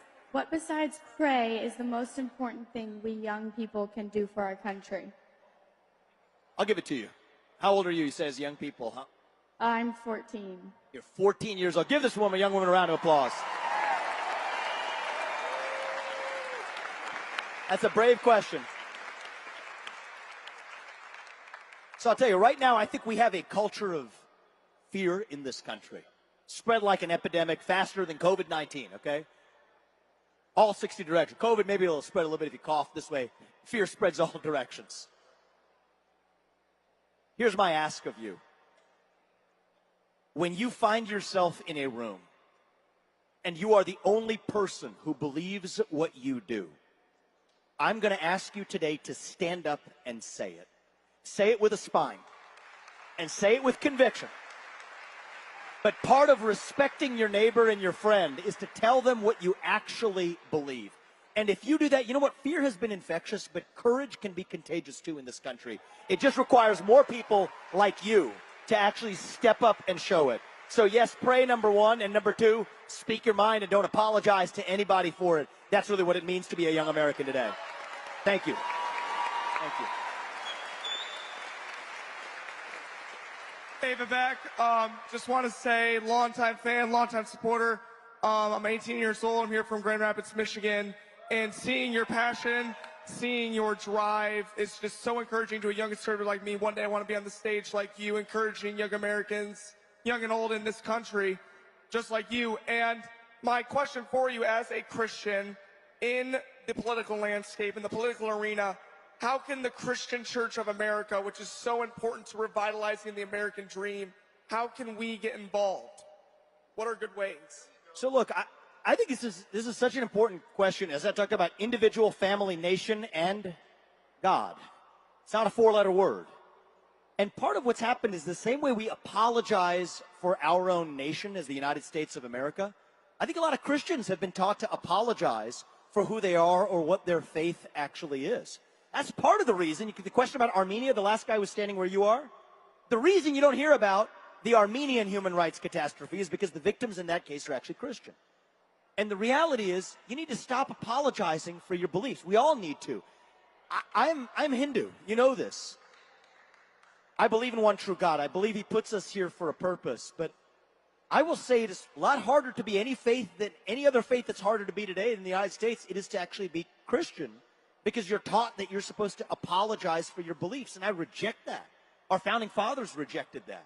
pray is the most important thing we young people can do for our country? I'll give it to you. How old are you? He says young people, huh? I'm 14. You're 14 years old. Give this woman, young woman, a round of applause. That's a brave question. So I'll tell you, right now, I think we have a culture of fear in this country. Spread like an epidemic, faster than COVID-19, okay? All 60 directions. COVID, maybe it'll spread a little bit if you cough this way. Fear spreads all directions. Here's my ask of you. When you find yourself in a room and you are the only person who believes what you do, I'm going to ask you today to stand up and say it. Say it with a spine and say it with conviction. But part of respecting your neighbor and your friend is to tell them what you actually believe. And if you do that, you know what? Fear has been infectious, but courage can be contagious too in this country. It just requires more people like you to actually step up and show it. So yes, pray, number one, and number two, speak your mind and don't apologize to anybody for it. That's really what it means to be a young American today. Thank you. Thank you. Hey, Vivek, just want to say, longtime fan, longtime supporter. I'm 18 years old. I'm here from Grand Rapids, Michigan. And seeing your passion, seeing your drive is just so encouraging to a young conservative like me. One day I want to be on the stage like you, encouraging young Americans, young and old in this country, just like you. And my question for you as a Christian in the political landscape, in the political arena, how can the Christian Church of America, which is so important to revitalizing the American dream, how can we get involved? What are good ways? So look, I think this is such an important question as I talk about individual, family, nation, and God. It's not a four-letter word. And part of what's happened is the same way we apologize for our own nation as the United States of America, I think a lot of Christians have been taught to apologize for who they are or what their faith actually is. That's part of the reason. The question about Armenia, the last guy was standing where you are. The reason you don't hear about the Armenian human rights catastrophe is because the victims in that case are actually Christian. And the reality is you need to stop apologizing for your beliefs. We all need to. I'm Hindu. You know this. I believe in one true God. I believe he puts us here for a purpose. But I will say it is a lot harder to be any other faith that's harder to be today in the United States. It is to actually be Christian, because you're taught that you're supposed to apologize for your beliefs. And I reject that. Our founding fathers rejected that.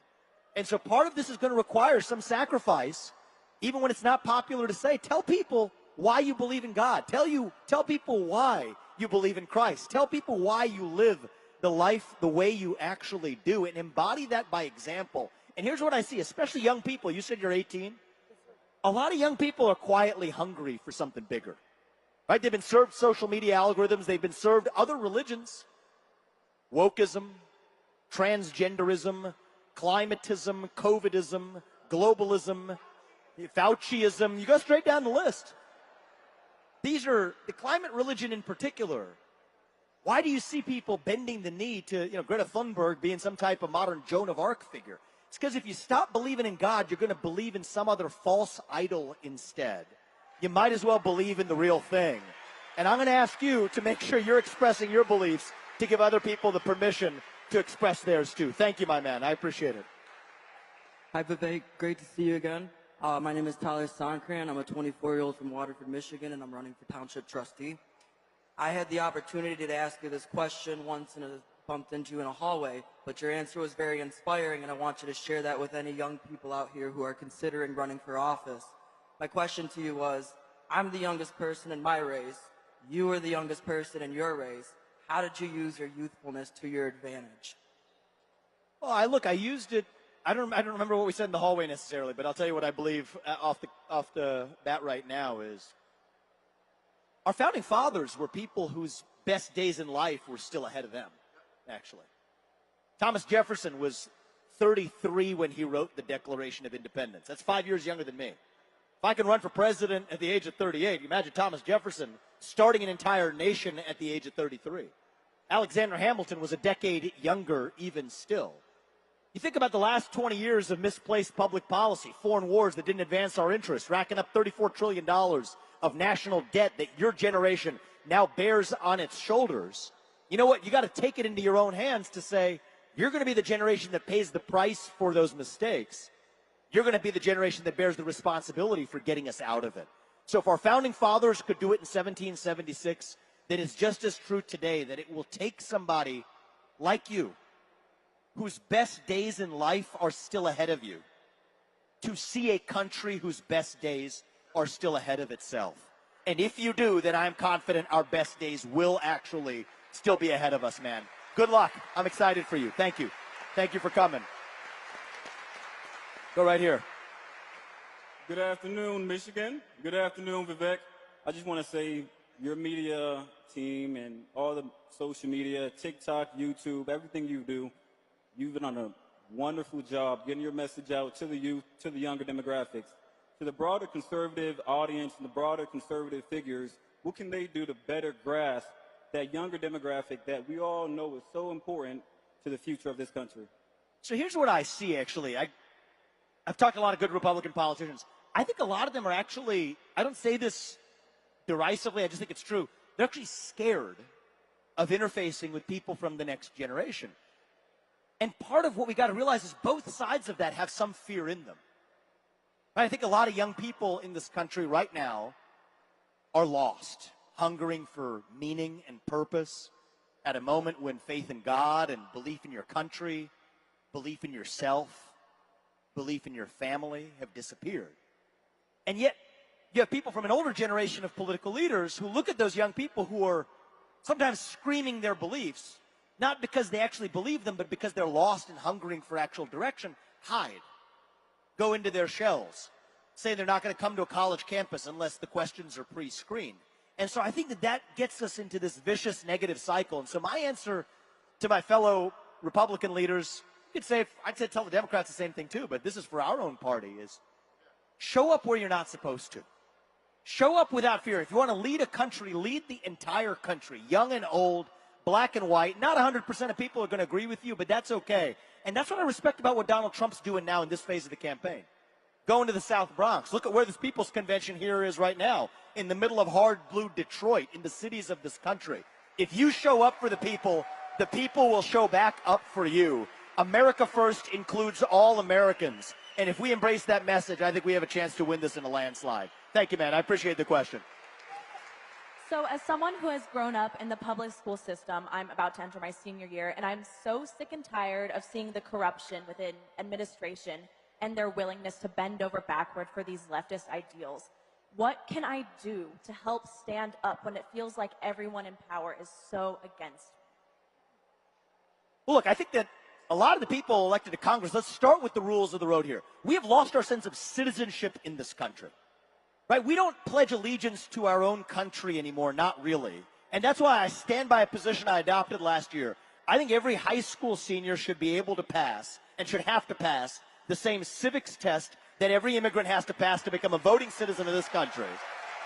And so part of this is going to require some sacrifice, even when it's not popular to say. Tell people why you believe in God. Tell people why you believe in Christ. Tell people why you live the life the way you actually do, and embody that by example. And here's what I see, especially young people. You said you're 18. A lot of young people are quietly hungry for something bigger. Right? They've been served social media algorithms. They've been served other religions. Wokeism, transgenderism, climatism, COVIDism, globalism, Fauciism. You go straight down the list. These are the climate religion in particular. Why do you see people bending the knee to, Greta Thunberg being some type of modern Joan of Arc figure? It's because if you stop believing in God, you're going to believe in some other false idol instead. You might as well believe in the real thing. And I'm going to ask you to make sure you're expressing your beliefs to give other people the permission to express theirs too. Thank you, my man. I appreciate it. Hi, Vivek. Great to see you again. My name is Tyler Sonkran. I'm a 24-year-old from Waterford, Michigan, and I'm running for Township Trustee. I had the opportunity to ask you this question once and bumped into you in a hallway, but your answer was very inspiring, and I want you to share that with any young people out here who are considering running for office. My question to you was, I'm the youngest person in my race. You are the youngest person in your race. How did you use your youthfulness to your advantage? Well, I used it. I don't remember what we said in the hallway necessarily, but I'll tell you what I believe off the bat right now is our founding fathers were people whose best days in life were still ahead of them, actually. Thomas Jefferson was 33 when he wrote the Declaration of Independence. That's 5 years younger than me. If I can run for president at the age of 38, imagine Thomas Jefferson starting an entire nation at the age of 33. Alexander Hamilton was a decade younger even still. You think about the last 20 years of misplaced public policy, foreign wars that didn't advance our interests, racking up $34 trillion of national debt that your generation now bears on its shoulders. You know what? You got to take it into your own hands to say, you're going to be the generation that pays the price for those mistakes. You're going to be the generation that bears the responsibility for getting us out of it. So if our founding fathers could do it in 1776, then it's just as true today that it will take somebody like you, whose best days in life are still ahead of you, to see a country whose best days are still ahead of itself. And if you do, then I'm confident our best days will actually still be ahead of us, man. Good luck. I'm excited for you. Thank you. Thank you for coming. Go right here. Good afternoon, Michigan. Good afternoon, Vivek. I just want to say your media team and all the social media, TikTok, YouTube, everything you do, you've done a wonderful job getting your message out to the youth, to the younger demographics. To the broader conservative audience and the broader conservative figures, what can they do to better grasp that younger demographic that we all know is so important to the future of this country? So here's what I see, actually. I've talked to a lot of good Republican politicians. I think a lot of them are actually, I don't say this derisively, I just think it's true. They're actually scared of interfacing with people from the next generation. And part of what we got to realize is both sides of that have some fear in them. I think a lot of young people in this country right now are lost, hungering for meaning and purpose at a moment when faith in God and belief in your country, belief in yourself, belief in your family have disappeared. And yet, you have people from an older generation of political leaders who look at those young people who are sometimes screaming their beliefs, not because they actually believe them, but because they're lost and hungering for actual direction, hide. Go into their shells, say they're not going to come to a college campus unless the questions are pre-screened. And so I think that gets us into this vicious negative cycle. And so my answer to my fellow Republican leaders, you could say, I'd say tell the Democrats the same thing too, but this is for our own party, is show up where you're not supposed to. Show up without fear. If you want to lead a country, lead the entire country, young and old, black and white. Not 100% of people are going to agree with you, but that's okay. And that's what I respect about what Donald Trump's doing now in this phase of the campaign. Going to the South Bronx. Look at where this People's Convention here is right now, in the middle of hard blue Detroit, in the cities of this country. If you show up for the people will show back up for you. America First includes all Americans. And if we embrace that message, I think we have a chance to win this in a landslide. Thank you, man. I appreciate the question. So as someone who has grown up in the public school system, I'm about to enter my senior year, and I'm so sick and tired of seeing the corruption within administration and their willingness to bend over backward for these leftist ideals. What can I do to help stand up when it feels like everyone in power is so against me? Well, look, I think that a lot of the people elected to Congress, let's start with the rules of the road here. We have lost our sense of citizenship in this country. Right? We don't pledge allegiance to our own country anymore, not really. And that's why I stand by a position I adopted last year. I think every high school senior should be able to pass and should have to pass the same civics test that every immigrant has to pass to become a voting citizen of this country,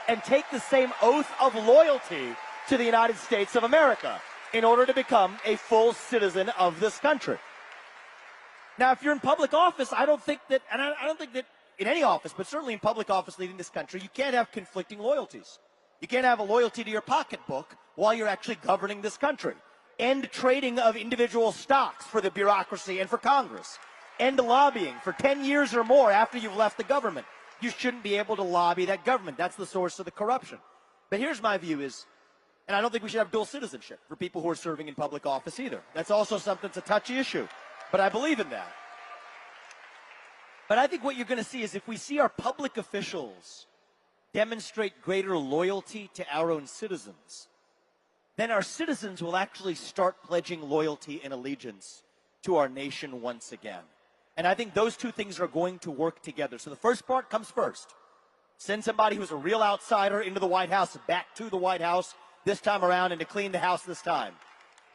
and take the same oath of loyalty to the United States of America in order to become a full citizen of this country. Now, if you're in public office, I don't think that in any office, but certainly in public office leading this country, you can't have conflicting loyalties. You can't have a loyalty to your pocketbook while you're actually governing this country. End trading of individual stocks for the bureaucracy and for Congress. End lobbying for 10 years or more after you've left the government. You shouldn't be able to lobby that government. That's the source of the corruption. But here's my view is, and I don't think we should have dual citizenship for people who are serving in public office either. That's also something that's a touchy issue. But I believe in that. But I think what you're going to see is if we see our public officials demonstrate greater loyalty to our own citizens, then our citizens will actually start pledging loyalty and allegiance to our nation once again. And I think those two things are going to work together. So the first part comes first. Send somebody who's a real outsider into the White House, back to the White House this time around, and to clean the house this time.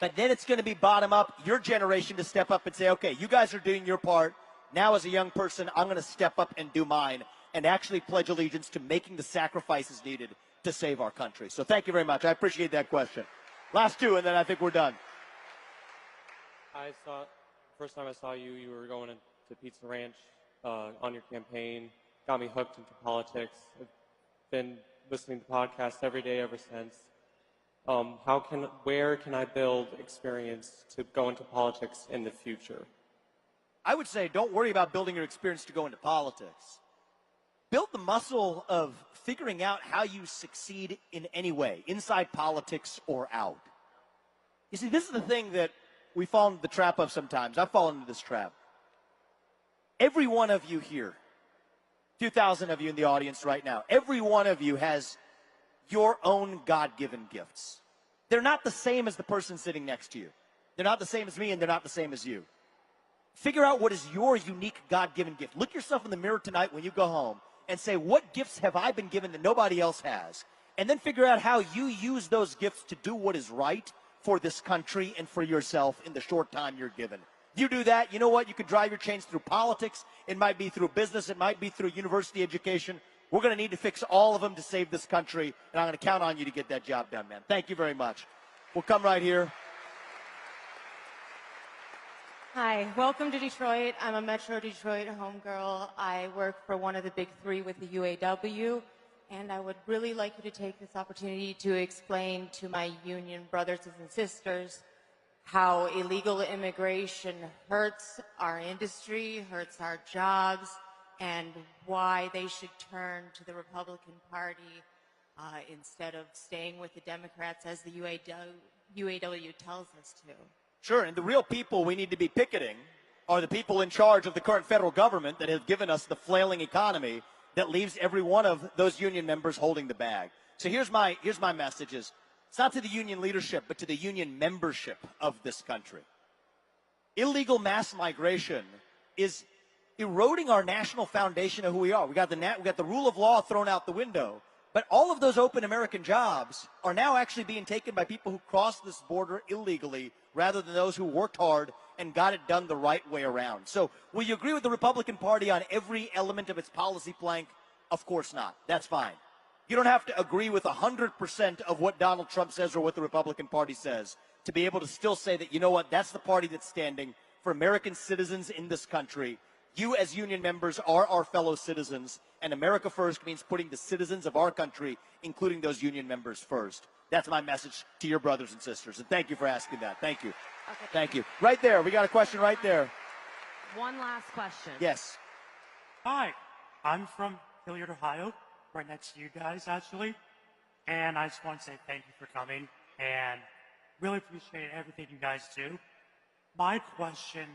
But then it's going to be bottom up, your generation to step up and say, okay, you guys are doing your part. Now as a young person, I'm going to step up and do mine and actually pledge allegiance to making the sacrifices needed to save our country. So thank you very much. I appreciate that question. Last two, and then I think we're done. First time I saw you, you were going to Pizza Ranch on your campaign. Got me hooked into politics. I've been listening to podcasts every day ever since. Where can I build experience to go into politics in the future? I would say don't worry about building your experience to go into politics. Build the muscle of figuring out how you succeed in any way, inside politics or out. You see, this is the thing that we fall into the trap of sometimes. I've fallen into this trap. Every one of you here, 2,000 of you in the audience right now, every one of you has your own God-given gifts. They're not the same as the person sitting next to you. They're not the same as me, and they're not the same as you. Figure out what is your unique God-given gift. Look yourself in the mirror tonight when you go home and say, what gifts have I been given that nobody else has? And then figure out how you use those gifts to do what is right for this country and for yourself in the short time you're given. You do that, you know what? You could drive your change through politics. It might be through business. It might be through university education. We're going to need to fix all of them to save this country, and I'm going to count on you to get that job done, man. Thank you very much. We'll come right here. Hi, welcome to Detroit. I'm a Metro Detroit homegirl. I work for one of the big three with the UAW, and I would really like you to take this opportunity to explain to my union brothers and sisters how illegal immigration hurts our industry, hurts our jobs, and why they should turn to the Republican Party instead of staying with the Democrats as the UAW tells us to. Sure, and the real people we need to be picketing are the people in charge of the current federal government that have given us the flailing economy that leaves every one of those union members holding the bag. So here's my message is, it's not to the union leadership, but to the union membership of this country. Illegal mass migration is eroding our national foundation of who we are. We got the rule of law thrown out the window. But all of those open American jobs are now actually being taken by people who crossed this border illegally rather than those who worked hard and got it done the right way around. So will you agree with the Republican Party on every element of its policy plank? Of course not. That's fine. You don't have to agree with 100% of what Donald Trump says or what the Republican Party says to be able to still say that, you know what, that's the party that's standing for American citizens in this country. You as union members are our fellow citizens, and America First means putting the citizens of our country, including those union members, first. That's my message to your brothers and sisters. And thank you for asking that. Thank you. Okay. Thank you. Right there. We got a question right there. One last question. Yes. Hi, I'm from Hilliard, Ohio, right next to you guys, actually. And I just want to say thank you for coming and really appreciate everything you guys do. My question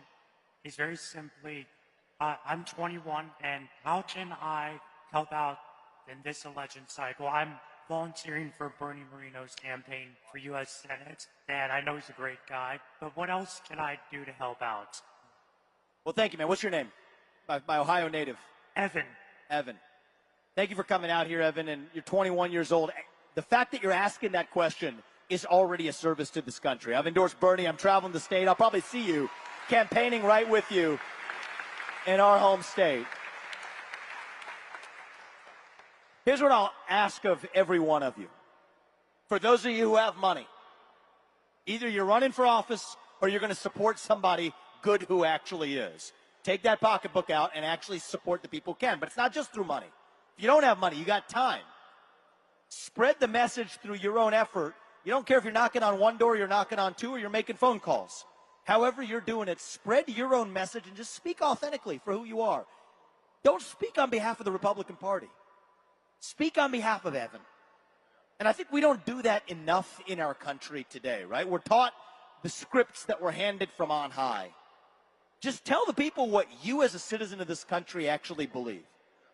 is very simply, I'm 21, and how can I help out in this election cycle? I'm volunteering for Bernie Moreno's campaign for U.S. Senate, and I know he's a great guy, but what else can I do to help out? Well, thank you, man. What's your name? My Ohio native. Evan. Evan. Thank you for coming out here, Evan, and you're 21 years old. The fact that you're asking that question is already a service to this country. I've endorsed Bernie. I'm traveling the state. I'll probably see you campaigning right with you in our home state. Here's what I'll ask of every one of you. For those of you who have money, either you're running for office or you're going to support somebody good who actually is. Take that pocketbook out and actually support the people who can. But it's not just through money. If you don't have money, you got time. Spread the message through your own effort. You don't care if you're knocking on one door, you're knocking on two, or you're making phone calls. However you're doing it, spread your own message and just speak authentically for who you are. Don't speak on behalf of the Republican Party. Speak on behalf of Evan. And I think we don't do that enough in our country today, right? We're taught the scripts that were handed from on high. Just tell the people what you as a citizen of this country actually believe.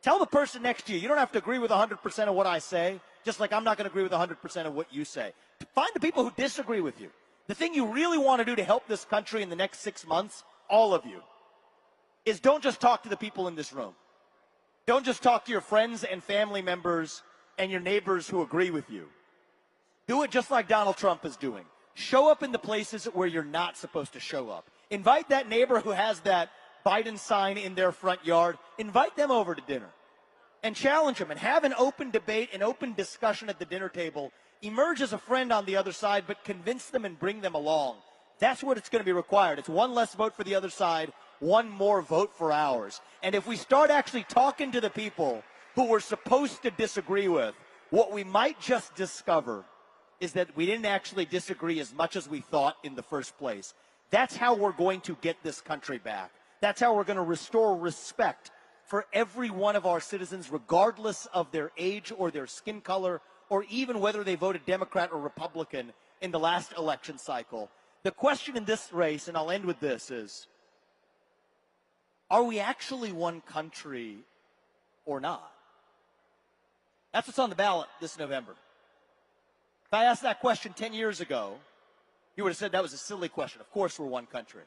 Tell the person next to you, you don't have to agree with 100% of what I say, just like I'm not going to agree with 100% of what you say. Find the people who disagree with you. The thing you really want to do to help this country in the next 6 months, all of you, is don't just talk to the people in this room. Don't just talk to your friends and family members and your neighbors who agree with you. Do it just like Donald Trump is doing. Show up in the places where you're not supposed to show up. Invite that neighbor who has that Biden sign in their front yard. Invite them over to dinner and challenge them and have an open debate, an open discussion at the dinner table. Emerge as a friend on the other side, but convince them and bring them along. That's what it's going to be required. It's one less vote for the other side, one more vote for ours. And if we start actually talking to the people who we're supposed to disagree with, what we might just discover is that we didn't actually disagree as much as we thought in the first place. That's how we're going to get this country back. That's how we're going to restore respect for every one of our citizens, regardless of their age or their skin color, or even whether they voted Democrat or Republican in the last election cycle. The question in this race, and I'll end with this, is, are we actually one country or not? That's what's on the ballot this November. If I asked that question 10 years ago, you would have said that was a silly question. Of course we're one country.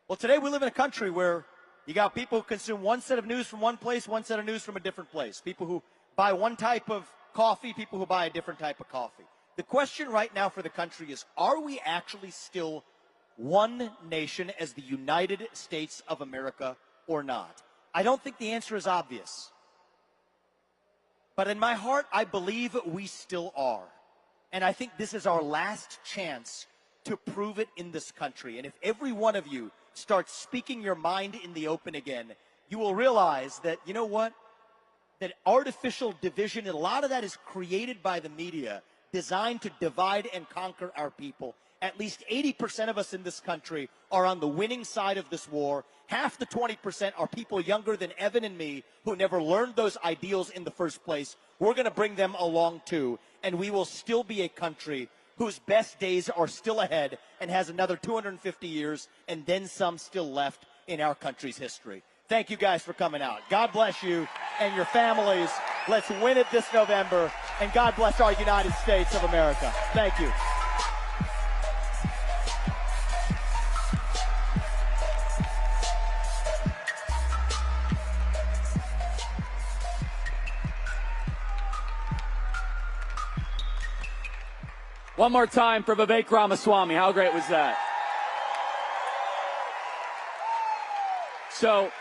Well, today we live in a country where you got people who consume one set of news from one place, one set of news from a different place. People who buy one type of coffee, people who buy a different type of coffee. The question right now for the country is, are we actually still one nation as the United States of America or not? I don't think the answer is obvious. But in my heart, I believe we still are. And I think this is our last chance to prove it in this country. And if every one of you starts speaking your mind in the open again, you will realize that, you know what? That artificial division, and a lot of that is created by the media, designed to divide and conquer our people. At least 80% of us in this country are on the winning side of this war. Half the 20% are people younger than Evan and me who never learned those ideals in the first place. We're going to bring them along too, and we will still be a country whose best days are still ahead and has another 250 years and then some still left in our country's history. Thank you guys for coming out. God bless you and your families. Let's win it this November, and God bless our United States of America. Thank you. One more time for Vivek Ramaswamy. How great was that? So,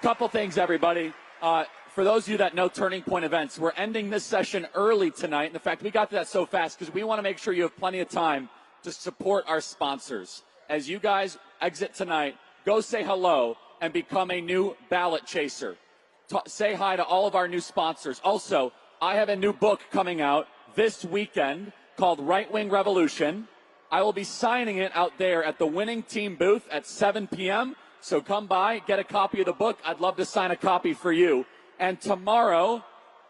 couple things, everybody. For those of you that know Turning Point Events, we're ending this session early tonight. And in fact, we got to that so fast because we want to make sure you have plenty of time to support our sponsors. As you guys exit tonight, go say hello and become a new ballot chaser. Say hi to all of our new sponsors. Also, I have a new book coming out, this weekend called Right Wing Revolution. I will be signing it out there at the Winning Team booth at 7 p.m. So come by, get a copy of the book. I'd love to sign a copy for you. And tomorrow,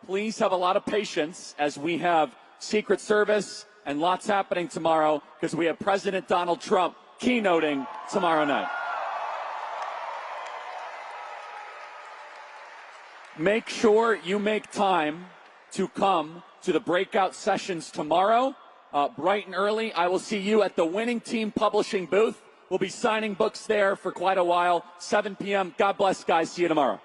please have a lot of patience as we have Secret Service and lots happening tomorrow because we have President Donald Trump keynoting tomorrow night. Make sure you make time to come to the breakout sessions tomorrow, bright and early. I will see you at the Winning Team Publishing booth. We'll be signing books there for quite a while, 7 p.m. God bless, guys. See you tomorrow.